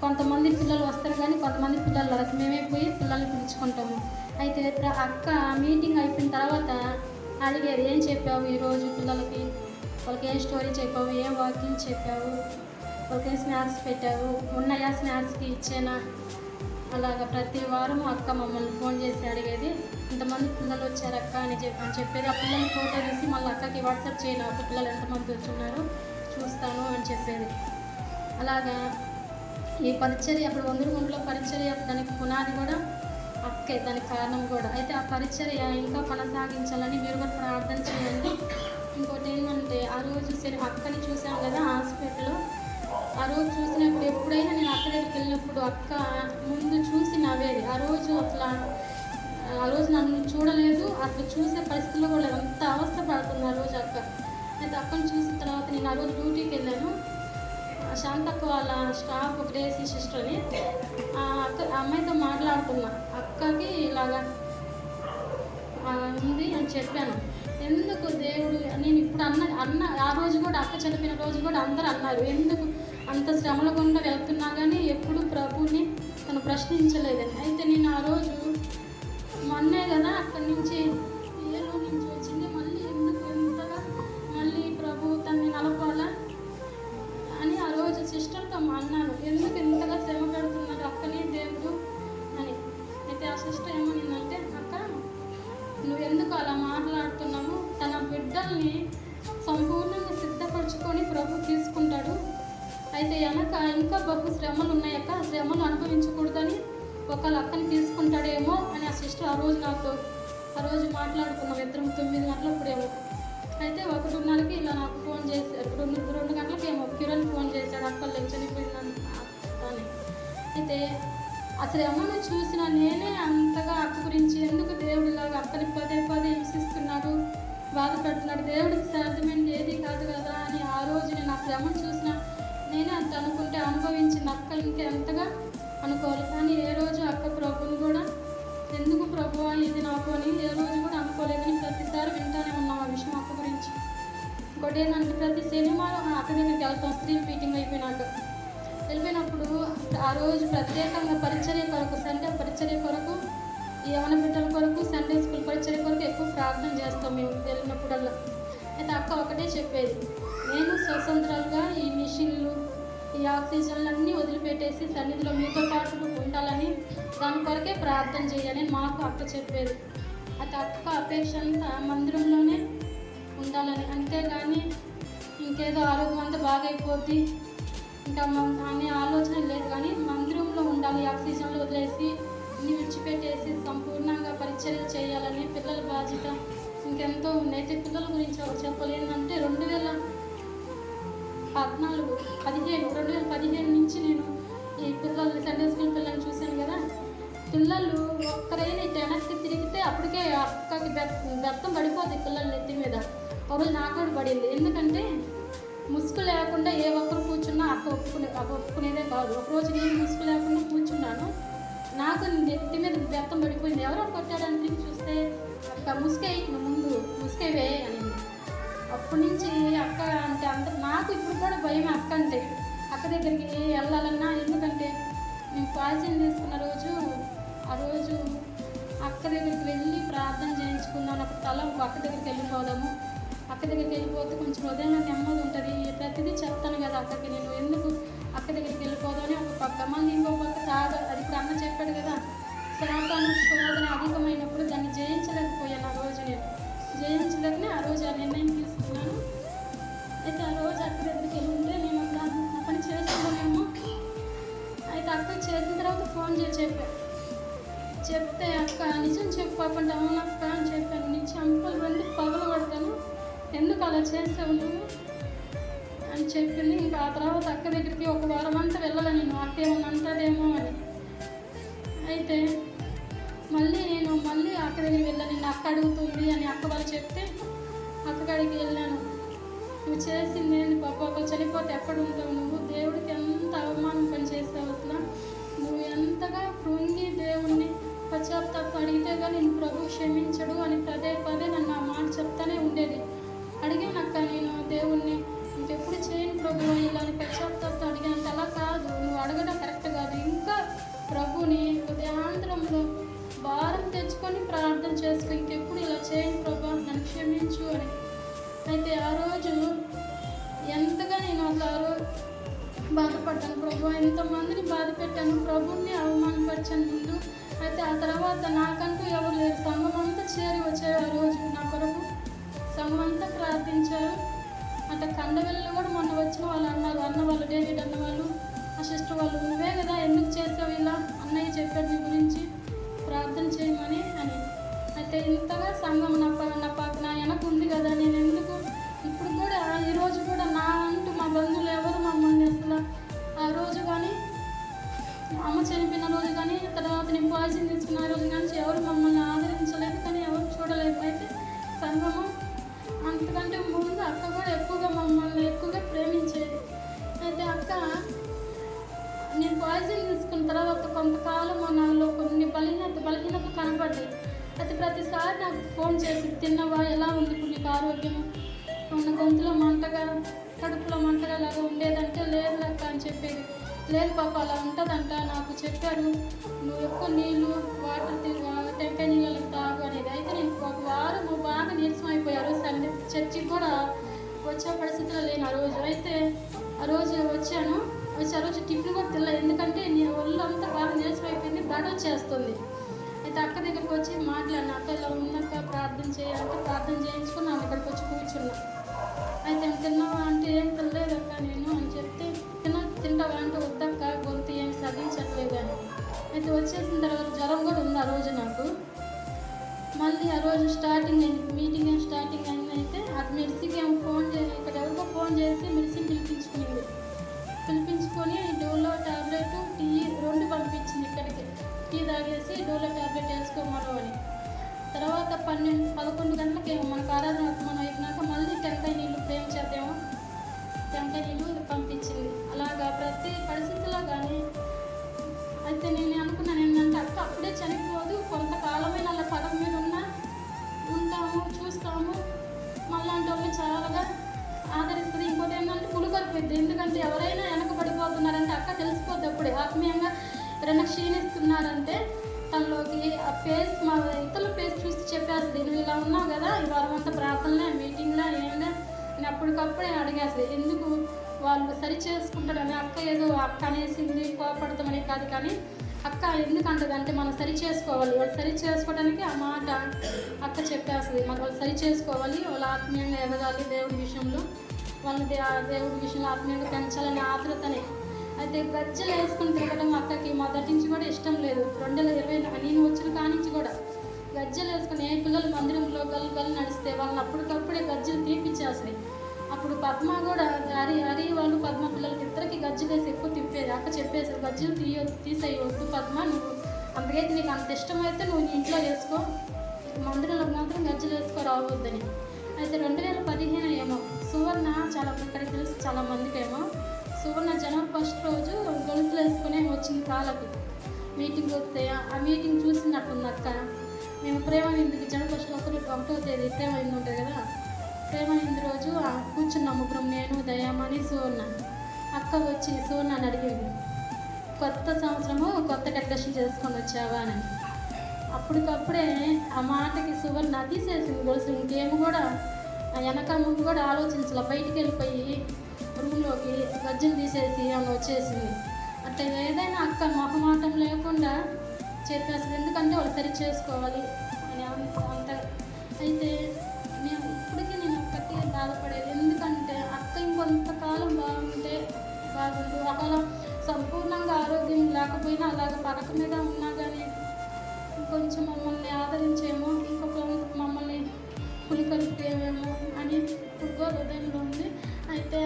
కొంతమంది పిల్లలు వస్తారు కానీ కొంతమంది పిల్లలు రారు. మేమే పోయి పిల్లల్ని పిలుచుకుంటాము. అయితే అక్క మీటింగ్ అయిపోయిన తర్వాత అడిగేది, ఏం చెప్పావు ఈరోజు పిల్లలకి, వాళ్ళకి ఏం స్టోరీ చెప్పావు, ఏం వాకింగ్ చెప్పావు, వాళ్ళకి ఏం స్నాక్స్ పెట్టావు, ఉన్నాయా స్నాక్స్కి ఇచ్చేనా, అలాగ ప్రతి వారం అక్క మమ్మల్ని ఫోన్ చేసి అడిగేది, ఇంతమంది పిల్లలు వచ్చారు అక్క అని చెప్పేది. ఆ పిల్లల్ని ఫోటో తీసి మళ్ళీ అక్కకి వాట్సాప్ చేయను, ఆ పిల్లలు ఎంతమంది వచ్చున్నారు చూస్తాను అని చెప్పేది. అలాగా ఈ పరిచర్య అప్పుడు వందరగుంటలో పరిచర్య దానికి పునాది కూడా అక్కే, దానికి కారణం కూడా. అయితే ఆ పరిచర్య ఇంకా కొనసాగించాలని మీరు కూడా ప్రార్థన చేయండి. ఇంకోటి ఏంటంటే, ఆ రోజు సరే అక్కని చూసాం కదా హాస్పిటల్లో, ఆ రోజు చూసినప్పుడు ఎప్పుడైనా నేను అక్క దగ్గరికి వెళ్ళినప్పుడు అక్క ముందు చూసి నవ్వేది. ఆ రోజు నన్ను చూడలేదు, అసలు చూసే పరిస్థితుల్లో కూడా ఎంత అవస్థ పడుతుంది ఆ రోజు అక్క. అయితే అక్కని చూసిన తర్వాత నేను ఆ రోజు డ్యూటీకి వెళ్ళాను. శాంతక్క వాళ్ళ స్టాఫ్ గ్రేసీ సిస్టర్ని అమ్మాయితో మాట్లాడుతున్నా, అక్కకి ఇలాగా ఉంది అని చెప్పాను. ఎందుకు దేవుడు, నేను ఇప్పుడు అన్న ఆ రోజు కూడా అక్క చనిపోయిన రోజు కూడా అందరూ అన్నారు, ఎందుకు అంత శ్రమల గుండా వెళ్తున్నా కానీ ఎప్పుడు ప్రభుని తను ప్రశ్నించలేదని. అయితే నేను ఆ రోజు మొన్నే కదా అక్కడి నుంచి ఏలూరు నుంచి వచ్చింది, మళ్ళీ ఎందుకు ఎంతగా మళ్ళీ ప్రభు తనని నలపాలా అని ఆ రోజు సిస్టర్తో అన్నాను, ఎందుకు ఎంతగా శ్రమ పెడుతున్నారు అక్కని దేవుడు అని. అయితే ఆ సిస్టర్ ఏమనిందంటే, అక్క నువ్వు ఎందుకు అలా మాట్లాడుతున్నావు, తన బిడ్డల్ని సంపూర్ణంగా సిద్ధపరచుకొని ప్రభు తీసుకుంటాడు. అయితే వెనక ఇంకా బహు శ్రమలు ఉన్నాయక్క, ఆ శ్రమలు అనుభవించకూడదని ఒకళ్ళ అక్కని తీసుకుంటాడేమో అని ఆ సిస్టర్ ఆ రోజు నాతో మాట్లాడుకున్నాం. ఇద్దరం 9 గంటలప్పుడేమో. అయితే 1:30కి ఇలా నాకు ఫోన్ చేశారు, 2 గంటలకి ఏమో కిరణ్ ఫోన్ చేశాడు, అక్క చనిపోయిందని అని. అయితే అసలు ఏమన్నా చూసినా నేనే అంతగా అక్క గురించి ఎందుకు దేవుడు ఇలాగా అక్కని పదే హింసిస్తున్నాడు, బాధ పెడుతున్నాడు, దేవుడికి సాధ్యమైనది ఏది కాదు కదా అని ఆ రోజు నేను ఆ శ్రమను చూసిన నేనే అంత అనుకుంటే అనుభవించిన అక్క ఇంకెంతగా అనుకోవాలి. కానీ ఏ రోజు అక్క ప్రభుని కూడా ఎందుకు ప్రభువా ఇది నాకు అని ఏ రోజు కూడా అనుకోలేదని ప్రతిసారి వింటానే ఉన్నాం ఆ విషయం అక్క గురించి. ఇంకోటి ఏంటంటే, ప్రతి శనివారం అక్క దగ్గరికి వెళ్తాం స్త్రీ మీటింగ్ అయిపోయినాక. వెళ్ళిపోయినప్పుడు ఆ రోజు ప్రత్యేకంగా పరిచర్య కొరకు, సండే పరిచర్య కొరకు, యవన బిడ్డల కొరకు, సండే స్కూల్ పరిచర్య కొరకు ఎక్కువ ప్రార్థన చేస్తాం మేము వెళ్ళినప్పుడల్లా. అయితే అక్క ఒకటే చెప్పేది, నేను స్వతంత్రాలుగా ఈ మిషన్లు ఈ ఆక్సిజన్లన్నీ వదిలిపెట్టేసి సన్నిధిలో మీతో పాటు ఉండాలని, దాని కొరకే ప్రార్థన చేయాలని మాకు అక్క చెప్పేది. అయితే అక్క అపేక్ష అంతా మందిరంలోనే ఉండాలని, అంతేగాని ఇంకేదో ఆరోగ్యం అంతా బాగైపోద్ది ఇంకా అనే ఆలోచన లేదు. కానీ మందిరంలో ఉండాలి, ఆక్సిజన్లు వదిలేసి అన్ని విడిచిపెట్టేసి సంపూర్ణంగా పరిచర్య చేయాలని పిల్లల బాధ్యత ఇంకెంతో ఉంది. అయితే పిల్లల గురించి ఒక చెప్పలేదంటే 2015 నుంచి నేను ఈ పిల్లల్ని సండే స్కూల్ పిల్లల్ని చూశాను కదా. పిల్లలు ఒక్కరైనా ఇటు వెనక్కి తిరిగితే అప్పటికే అక్కకి బెత్తం పడిపోతుంది పిల్లల నెత్తి మీద. ఒకరోజు నాకు కూడా పడింది. ఎందుకంటే ముసుగు లేకుండా ఏ ఒక్కరు కూర్చున్నా అక్క ఒప్పుకునేదే కాదు. ఒకరోజు నేను ముసుగు లేకుండా కూర్చున్నాను, నాకు నెత్తి మీద బెత్తం పడిపోయింది. ఎవరో కొట్టాడని తిరిగి చూస్తే అక్క ముందు ముసుకైవే అనింది. అప్పటి నుంచి అక్క అంటే నాకు ఇప్పుడు కూడా భయం అక్క అంటే. అక్క దగ్గరికి వెళ్ళాలన్నా, ఎందుకంటే నేను పాజిటివ్ తీసుకున్న ఆ రోజు అక్క దగ్గరికి వెళ్ళి ప్రార్థన చేయించుకున్నాను. అప్పుడు తల అక్క దగ్గరికి వెళ్ళిపోదాము, అక్క దగ్గరికి వెళ్ళిపోతే కొంచెం హృదయంలో నెమ్మది ఉంటుంది. ప్రతిదీ చెప్తాను కదా అక్కకి, నేను ఎందుకు అక్క దగ్గరికి వెళ్ళిపోదామని ఒక పక్క. మళ్ళీ ఇంకో పక్క అది ఇప్పుడు అన్న చెప్పాడు కదా, శాతాను శోధన అధికమైనప్పుడు దాన్ని జయించలేకపోయాను. ఆ రోజు నేను జయించలేకనే ఆ రోజు ఆ నిర్ణయం తీసుకున్నాను. అయితే ఆ రోజు అక్క దగ్గరికి వెళ్ళి ఉంటే నేను ఆ పని చేస్తున్నానేమో. అయితే అక్క చేసిన తర్వాత ఫోన్ చేసి చెప్తే అక్క నిజం చెప్పకుండా అవును అక్క అని చెప్పాను. నీ చంపలు 2 పగలు పడతాను, ఎందుకు అలా చేసావు నువ్వు అని చెప్పింది. ఇంకా ఆ తర్వాత అక్క దగ్గరికి ఒక వారం అంతా వెళ్ళాలి నేను, అక్క ఏమన్నా అంటాదేమో అని. అయితే నేను మళ్ళీ అక్క దగ్గరికి వెళ్ళాను. నిన్ను అక్క అడుగుతుంది అని అక్క వాళ్ళు చెప్తే అక్క కాడికి వెళ్ళాను. నువ్వు చేసింది ఏంది పాప, ఒకరు చనిపోతే ఎక్కడ ఉంటావు నువ్వు, దేవుడికి ఎంత అవమానం పని చేస్తావు అసలు, నువ్వు ఎంతగా కృంగి దేవుణ్ణి పశ్చాత్తాపం అడిగితే కానీ నేను ప్రభు క్షమించడు అని పదే నన్ను ఆ మాట చెప్తానే ఉండేది. అడిగానక్క నేను దేవుణ్ణి, ఇంకెప్పుడు చేయను ప్రభు ఇలా పశ్చాత్తాపం అడిగాను. అలా కాదు, నువ్వు అడగడం కరెక్ట్ కాదు, ఇంకా ప్రభుని ఉదయాంతరంలో భారం తెచ్చుకొని ప్రార్థన చేసుకో, ఇంకెప్పుడు ఇలా చేయను ప్రభు నన్ను క్షమించు అని. అయితే ఆ రోజు ఎంతగా నేను అసలు బాధపడ్డాను. ప్రభు ఎంతమందిని బాధ పెట్టాను, ప్రభుని అవమానపరిచాను ముందు. అయితే ఆ తర్వాత నాకంటూ ఎవరు లేరు, సంఘం అంతా చేరి వచ్చారు. ఆ రోజు నా కొరకు సంఘం అంతా ప్రార్థించారు. అంటే కండవెల్లు కూడా మొన్న వచ్చిన వాళ్ళు అన్నారు, అన్నవాళ్ళు డేవిడ్ అన్నవాళ్ళు, ఆ సిస్టర్ వాళ్ళు, నువ్వే కదా ఎందుకు చేసావు ఇలా, అన్నయ్య చెప్పాడు నీ గురించి ప్రార్థన చేయమని అని. అయితే ఇంతగా సంఘం నా వెనక ఉంది కదా, నేను ఎందుకు ఇప్పుడు కూడా ఈరోజు కూడా నా అంటూ మా బంధువులు ఎవరు మమ్మల్ని అసలు ఆ రోజు కానీ అమ్మ చనిపోయిన రోజు కానీ తర్వాత నేను పాజిటివ్ తీసుకున్న రోజు కానీ ఎవరు మమ్మల్ని ఆదరించలేదు, కానీ ఎవరు చూడలేదు. అయితే సంఘము అంతకంటే ముందు అక్క కూడా మమ్మల్ని ఎక్కువగా ప్రేమించేది. అయితే అక్క నేను పాజిటివ్ తీసుకున్న తర్వాత కొంతకాలం నాలో కొన్ని బలహీనత కనపడ్డాయి. అయితే ప్రతిసారి నాకు ఫోన్ చేసి, తిన్నవా, ఎలా ఉంది ఇప్పుడు నీకు ఆరోగ్యం, ఉన్న గొంతులో మంటగా కడుపులో మంటగా లాగా ఉండేదంటే లేదు అక్క అని చెప్పేది. లేదు పాప అలా ఉంటుందంట, నాకు చెప్పారు నువ్వు ఎక్కువ నీళ్ళు వాటర్ టెంకాయ నీళ్ళకి తాగు అనేది. అయితే నేను ఒక వారం బాగా నీరసం అయిపోయారు. సండే చర్చికి కూడా వచ్చే పరిస్థితిలో లేను ఆ రోజు. అయితే ఆ రోజు వచ్చాను, ఆ రోజు టిఫిన్ కూడా తినలేదు, ఎందుకంటే నేను ఒళ్ళు అంతా బాగా నీరసం అయిపోయింది, దడ చేస్తుంది. అయితే అక్క దగ్గరికి వచ్చి మాట్లాడిన, అక్క ఇలా ఉందక్క ప్రార్థన చేయాలంటే ప్రార్థన చేయించుకుని ఆమె ఇక్కడికి వచ్చి కూర్చున్నా. అయితే తిన్నావా అంటే ఏం తినలేదక్క నేను అని చెప్తే, తింటావా అంటే వద్దక్క గొంతు ఏం సగించట్లేదు అని. అయితే వచ్చేసిన తర్వాత జ్వరం కూడా ఉంది ఆ రోజు నాకు. మళ్ళీ ఆ రోజు స్టార్టింగ్ అయింది, మీటింగ్ స్టార్టింగ్ అయింది. అయితే అది మెడిసిన్కి ఏమో ఫోన్ చేసి, ఇక్కడ ఎవరికో ఫోన్ చేసి మెడిసిన్ పిలిపించుకొని డోలో ట్యాబ్లెట్ టీ 2 పంపించింది ఇక్కడికి. టీ తాగేసి డోలో ట్యాబ్లెట్ వేసుకోమను అని. తర్వాత 11 గంటలకి మనకు ఆరాధన మనం అయిపోయినాక మళ్ళీ టెంకాయ నీళ్ళు ప్రేమ చేద్దాము, టెంకాయ నీళ్ళు పంపించింది. అలాగా ప్రతి పరిస్థితిలో కానీ. అయితే నేను అనుకున్నాను ఏంటంటే అక్క అప్పుడే చనిపోదు, కొంతకాలమైన అలా పదం మీద ఉంటాము, చూస్తాము, మళ్ళాంటి వాళ్ళు చాలాగా ఆదరిస్తుంది. ఇంకోటి ఏంటంటే పులుకొలిపోద్ది, ఎందుకంటే ఎవరైనా వెనకబడిపోతున్నారంటే అక్క తెలిసిపోద్ది అప్పుడే. ఆత్మీయంగా ఎవరైనా క్షీణిస్తున్నారంటే తనలోకి ఆ ఫేస్, మా ఇతరుల ఫేస్ చూసి చెప్పేస్తుంది, నువ్వు ఇలా ఉన్నావు కదా, ఈ వారం అంతా ప్రార్థనలే మీటింగ్లో ఏంటంటే నేను అప్పటికప్పుడే అడిగేస్తుంది. ఎందుకు వాళ్ళు సరి చేసుకుంటారని. అక్క ఏదో అక్క అనేసింది కోపడతామని కాదు, కానీ అక్క ఎందుకంటది అంటే మనం సరి చేసుకోవాలి, వాళ్ళు సరి చేసుకోవడానికి ఆ మాట అక్క చెప్పేస్తుంది. మనం వాళ్ళు సరి చేసుకోవాలి, వాళ్ళు ఆత్మీయంగా ఎదగాలి, దేవుడి విషయంలో వాళ్ళని దేవుడి విషయంలో ఆత్మీయంగా పెంచాలనే ఆతృతనే అయితే గజ్జలు వేసుకుని తిరగడం అక్కకి మొదటి నుంచి కూడా ఇష్టం లేదు. 2020 నేను వచ్చిన కానించి కూడా గజ్జలు వేసుకుని ఏ పిల్లలు మందిరంలో గల్లు నడిస్తే వాళ్ళని అప్పటికప్పుడే గజ్జలు తీపిచ్చేస్తాయి. అప్పుడు పద్మ కూడా హరి వాళ్ళు పద్మ పిల్లలకి ఇద్దరికి గజ్జలు వేసి ఎక్కువ తిప్పేది. అక్క చెప్పేసారు, గజ్జలు తీసేయి వద్దు పద్మ, నువ్వు అందుకైతే నీకు అంత ఇష్టమైతే నువ్వు నీ ఇంట్లో వేసుకో, మందిరంలో మాత్రం గజ్జలు వేసుకో రావద్దని. అయితే 2015 ఏమో సువర్ణ చాలా ఇక్కడ తెలుసు చాలా మందికి ఏమో, సువర్ణ జనవరి 1 రోజు గొలుసులు వేసుకునే వచ్చింది కాళ్ళకి. మీటింగ్ వస్తే ఆ మీటింగ్ చూసినట్టుంది అక్క. మేము ప్రేమానందకి జనవరి 1వ తేదీ ప్రేమానంద ఉంటుంది కదా, ప్రేమానంద రోజు కూర్చున్నాం ముగ్గురం, నేను దయామణి సువర్ణ. అక్క వచ్చి సువర్ణని అడిగింది, కొత్త సంవత్సరము కొత్త డెకరేషన్ చేసుకొని వచ్చావా అని. అప్పటికప్పుడే ఆ మాటకి సువర్ణ తీసేసింది గొలుసు. ఇంకేమో కూడా వెనక ముందు కూడా ఆలోచించాల, బయటికి వెళ్ళిపోయి రూమ్లోకి గజ్జలు తీసేసి ఆమె వచ్చేసింది. అట్లా ఏదైనా అక్క మొహమాటం లేకుండా చెప్పేసి, ఎందుకంటే వాళ్ళు సరి చేసుకోవాలి అని అంత. అయితే నేను అక్కకి బాధపడేది, ఎందుకంటే అక్క ఇంకొంతకాలం బాగుంటే బాగుండు, ఒకవేళ సంపూర్ణంగా ఆరోగ్యం లేకపోయినా అలాగ పడక మీద ఉన్నా కానీ కొంచెం మమ్మల్ని ఆదరించేమో, ఇంకొక మమ్మల్ని పులికలిపేమేమో అని ఇప్పుడు హృదయంలో ఉంది. అయితే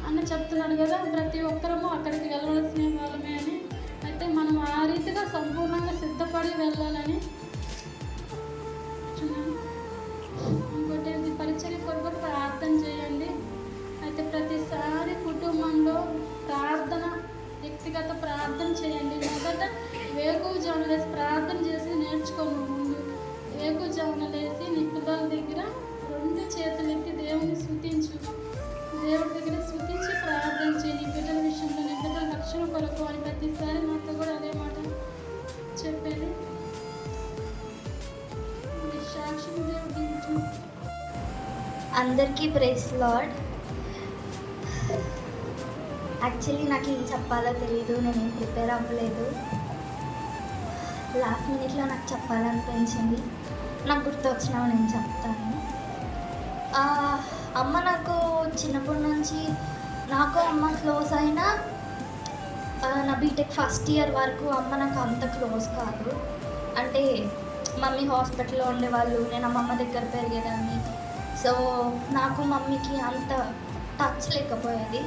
అన్న చెప్తున్నాడు కదా, ప్రతి ఒక్కరము అక్కడికి వెళ్ళవలసిన వాళ్ళమే అని. అయితే మనం ఆ రీతిగా సంపూర్ణంగా సిద్ధపడి వెళ్ళాలని. ఇంకోటి పరిచర్య కొరకు ప్రార్థన చేయండి. అయితే ప్రతిసారి కుటుంబంలో ప్రార్థన, వ్యక్తిగత ప్రార్థన చేయండి. మొదట వేకువజామున లేసి ప్రార్థన చేసి నేర్చుకోను. ముందు వేకువజామున లేసి నీ పిల్లల దగ్గర 2 చేతులెత్తి దేవుని స్తుతించు, దేవుడి దగ్గర స్తుతించి ప్రార్థన చేయి. నీ బిడ్డల విషయంలో నీ బిడ్డల రక్షణ కొరకు అని ప్రతిసారి నాతో కూడా అదే మాట చెప్పేది. సాక్షి దేవుడు. అందరికీ ప్రైజ్ లార్డ్. యాక్చువల్లీ నాకు ఏం చెప్పాలో తెలియదు, నేనేం ప్రిపేర్ అవ్వలేదు. లాస్ట్ మినిట్లో నాకు చెప్పాలనిపించింది, నాకు గుర్తొచ్చినా నేను చెప్తాను. అమ్మ నాకు చిన్నప్పటి నుంచి, నాకు అమ్మ క్లోజ్ అయినా నా బీటెక్ ఫస్ట్ ఇయర్ వరకు అమ్మ నాకు అంత క్లోజ్ కాదు. అంటే మమ్మీ హాస్పిటల్లో ఉండేవాళ్ళు, నేను అమ్మమ్మ దగ్గర పెరిగేదాన్ని. సో నాకు మమ్మీకి అంత టచ్ లేకపోయేది.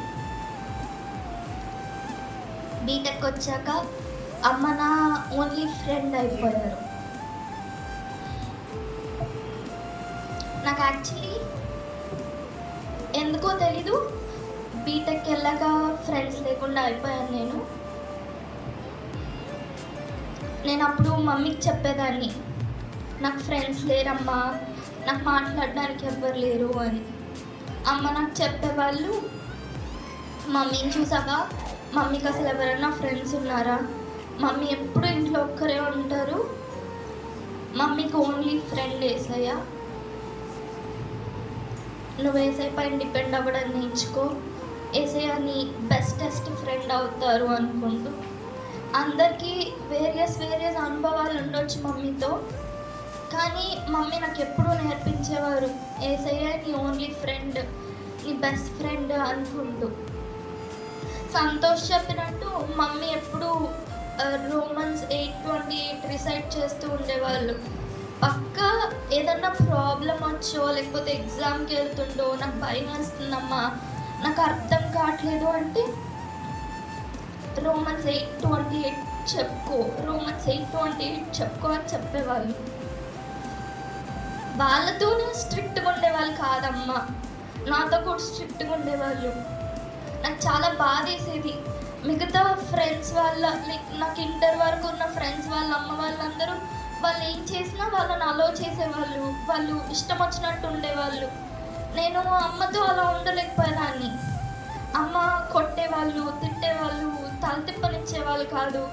బీటెక్ వచ్చాక అమ్మ నా ఓన్లీ ఫ్రెండ్ అయిపోయారు. నాకు యాక్చువల్లీ ఎందుకో తెలీదు, బీటెక్ వెళ్ళాక ఫ్రెండ్స్ లేకుండా అయిపోయాను నేను అప్పుడు మమ్మీకి చెప్పేదాన్ని, నాకు ఫ్రెండ్స్ లేరమ్మా, నాకు మాట్లాడడానికి ఎవ్వరు లేరు అని. అమ్మ నాకు చెప్పేవాళ్ళు, మమ్మీని చూసాక మమ్మీకి అసలు ఎవరైనా ఫ్రెండ్స్ ఉన్నారా, మమ్మీ ఎప్పుడు ఇంట్లో ఒక్కరే ఉంటారు, మమ్మీకి ఓన్లీ ఫ్రెండ్ యేసయ్య, నువ్వు యేసయ్య పైన డిపెండ్ అవ్వడం నేర్చుకో, యేసయ్య నీ బెస్టెస్ట్ ఫ్రెండ్ అవుతారు అనుకుంటూ. అందరికీ వేరియస్ అనుభవాలు ఉండొచ్చు మమ్మీతో, కానీ మమ్మీ నాకు ఎప్పుడూ నేర్పించేవారు, యేసయ్య నీ ఓన్లీ ఫ్రెండ్, నీ బెస్ట్ ఫ్రెండ్ అనుకుంటూ. సంతోష్ చెప్పినట్టు మమ్మీ ఎప్పుడు రోమన్స్ 8:28 రిసైట్ చేస్తూ ఉండేవాళ్ళు. పక్కా ఏదన్నా ప్రాబ్లం వచ్చో లేకపోతే ఎగ్జామ్కి వెళ్తుండో నాకు భయం వేస్తుందమ్మా, నాకు అర్థం కావట్లేదు అంటే రోమన్స్ 8:28 చెప్పుకో, రోమన్స్ 8:28 చెప్పుకో అని చెప్పేవాళ్ళు. వాళ్ళతోనూ స్ట్రిక్ట్గా ఉండేవాళ్ళు కాదమ్మా, నాతో కూడా స్ట్రిక్ట్గా ఉండేవాళ్ళు. నాకు చాలా బాధ వేసేది. మిగతా ఫ్రెండ్స్ వాళ్ళ, లైక్ నాకు ఇంటర్ వరకు ఉన్న ఫ్రెండ్స్ వాళ్ళ అమ్మ వాళ్ళందరూ వాళ్ళు ఏం చేసినా వాళ్ళని అలో చేసేవాళ్ళు, వాళ్ళు ఇష్టం వచ్చినట్టు ఉండేవాళ్ళు. నేను అమ్మతో అలా ఉండలేకపోయేదాన్ని. అమ్మ కొట్టేవాళ్ళు, తిట్టేవాళ్ళు, తలతిప్పనిచ్చేవాళ్ళు కాదు.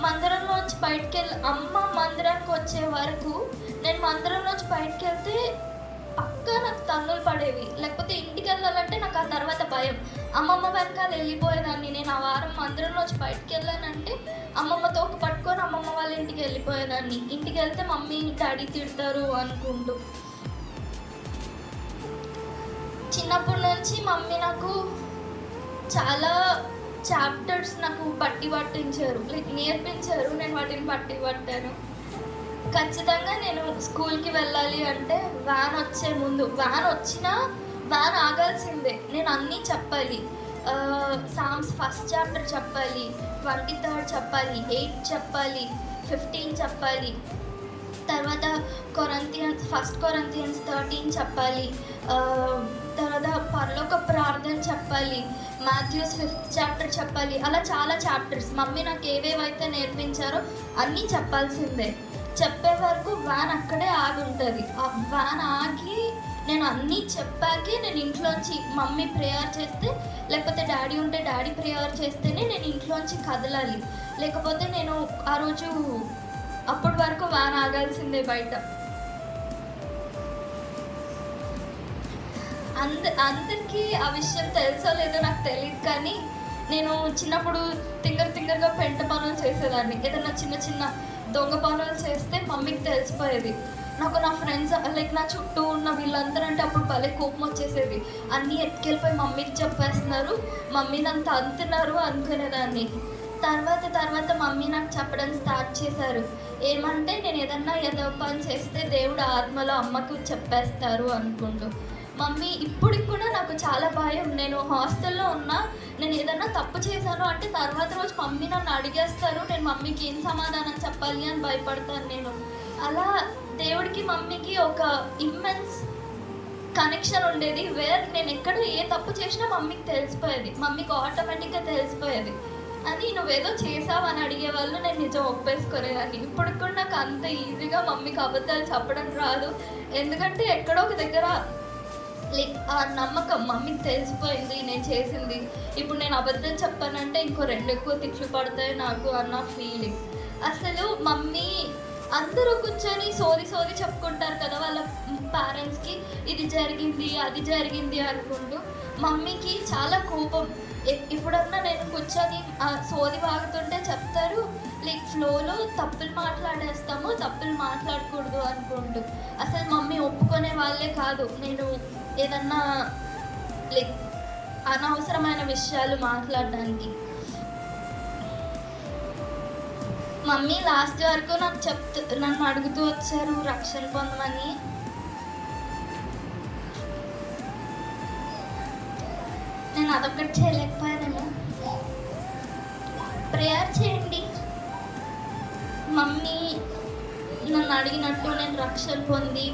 మందిరంలోంచి బయటకు అమ్మ మందిరానికి వచ్చే వరకు నేను మందిరంలోంచి బయటకు వెళ్తే పక్కా నాకు తన్నులు పడేవి, లేకపోతే ఇంటికి వెళ్ళాలంటే నాకు ఆ తర్వాత భయం. అమ్మమ్మ వెనకాల వెళ్ళిపోయేదాన్ని. నేను ఆ వారం మందిరంలోంచి బయటకు వెళ్ళానంటే అమ్మమ్మతో పట్టుకొని అమ్మమ్మ వాళ్ళ ఇంటికి వెళ్ళిపోయేదాన్ని. ఇంటికి వెళ్తే మమ్మీ డాడీ తిడతారు అనుకుంటూ. చిన్నప్పటి నుంచి మమ్మీ నాకు చాలా చాప్టర్స్ నాకు బట్టి పట్టించారు, లైక్ నేర్పించారు. నేను వాటిని బట్టి పట్టాను. ఖచ్చితంగా నేను స్కూల్కి వెళ్ళాలి అంటే వ్యాన్ వచ్చే ముందు, వ్యాన్ వచ్చినా వ్యాన్ ఆగాల్సిందే, నేను అన్నీ చెప్పాలి. సామ్స్ ఫస్ట్ చాప్టర్ చెప్పాలి, 23 చెప్పాలి, 8 చెప్పాలి, 15 చెప్పాలి. తర్వాత ఫస్ట్ కొరింథియన్స్ 13 చెప్పాలి. తర్వాత పరలోక ప్రార్థన చెప్పాలి, మాథ్యూస్ 5th చాప్టర్ చెప్పాలి. అలా చాలా చాప్టర్స్ మమ్మీ నాకు ఏవేవైతే నేర్పించారో అన్నీ చెప్పాల్సిందే. చెప్పే వరకు వ్యాన్ అక్కడే ఆగి ఉంటుంది. ఆ వ్యాన్ ఆగి నేను అన్నీ చెప్పాకే నేను ఇంట్లోంచి మమ్మీ ప్రేయర్ చేస్తే, లేకపోతే డాడీ ఉంటే డాడీ ప్రేయర్ చేస్తేనే నేను ఇంట్లోంచి కదలాలి. లేకపోతే నేను ఆ రోజు అప్పటి వరకు వ్యాన్ ఆగాల్సిందే బయట. అందరికీ ఆ విషయం తెలుసో లేదో నాకు తెలియదు, కానీ నేను చిన్నప్పుడు తింగరగా పెంట పనులు చేసేదాన్ని. ఏదైనా చిన్న చిన్న దొంగ పనులు చేస్తే మమ్మీకి తెలిసిపోయేది. నాకు నా ఫ్రెండ్స్ లైక్ నా చుట్టూ ఉన్న వీళ్ళందరూ అంటే అప్పుడు భలే కోపం వచ్చేసేది. అన్నీ ఎత్తుకెళ్ళిపోయి మమ్మీకి చెప్పేస్తున్నారు, మమ్మీ నన్ను అంటున్నారు అనుకునేదాన్ని. తర్వాత మమ్మీ నాకు చెప్పడం స్టార్ట్ చేశారు. ఏమంటే నేను ఏదో పని చేస్తే దేవుడు ఆత్మలో అమ్మకు చెప్పేస్తారు అనుకుంటూ. మమ్మీ ఇప్పటికి కూడా నాకు చాలా భయం. నేను హాస్టల్లో ఉన్నా, నేను ఏదన్నా తప్పు చేశాను అంటే తర్వాత రోజు మమ్మీ నన్ను అడిగేస్తారు, నేను మమ్మీకి ఏం సమాధానం చెప్పాలి అని భయపడతాను నేను. అలా దేవుడికి మమ్మీకి ఒక ఇమ్మెన్స్ కనెక్షన్ ఉండేది, వేర్ నేను ఎక్కడ ఏ తప్పు చేసినా మమ్మీకి తెలిసిపోయేది, మమ్మీకి ఆటోమేటిక్గా తెలిసిపోయేది. అని నువ్వేదో చేసావు అని అడిగేవాళ్ళు, నేను నిజం ఒప్పేసుకునేదాన్ని. ఇప్పుడు కూడా నాకు అంత ఈజీగా మమ్మీకి అబద్ధాలు చెప్పడం రాదు, ఎందుకంటే ఎక్కడో ఒక దగ్గర లైక్ ఆ నమ్మకం మమ్మీకి తెలిసిపోయింది నేను చేసింది. ఇప్పుడు నేను అబద్ధం చెప్పానంటే ఇంకో 2 ఎక్కువ తిట్లు పడతాయి నాకు అన్న ఫీలింగ్. అసలు మమ్మీ అందరూ కూర్చొని సోది చెప్పుకుంటారు కదా వాళ్ళ పేరెంట్స్కి, ఇది జరిగింది అది జరిగింది అనుకుంటూ. మమ్మీకి చాలా కోపం. ఇప్పుడన్నా నేను కూర్చొని సోది వాగుతుంటే చెప్తారు, లైక్ ఫ్లోలో తప్పులు మాట్లాడకూడదు అనుకుంటూ. అసలు మమ్మీ ఒప్పుకునే వాళ్ళే కాదు నేను ఏదన్నా లైక్ అనవసరమైన విషయాలు మాట్లాడడానికి. మమ్మీ లాస్ట్ వరకు నన్ను అడుగుతూ వచ్చారు రక్షణ పొందమని. నేను అదొకటి చేయలేకపోయాను. ప్రేయర్ చేయండి, మమ్మీ నన్ను అడిగినట్టు నేను రక్షణ పొంది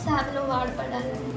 సేవలో వాడపడాలని.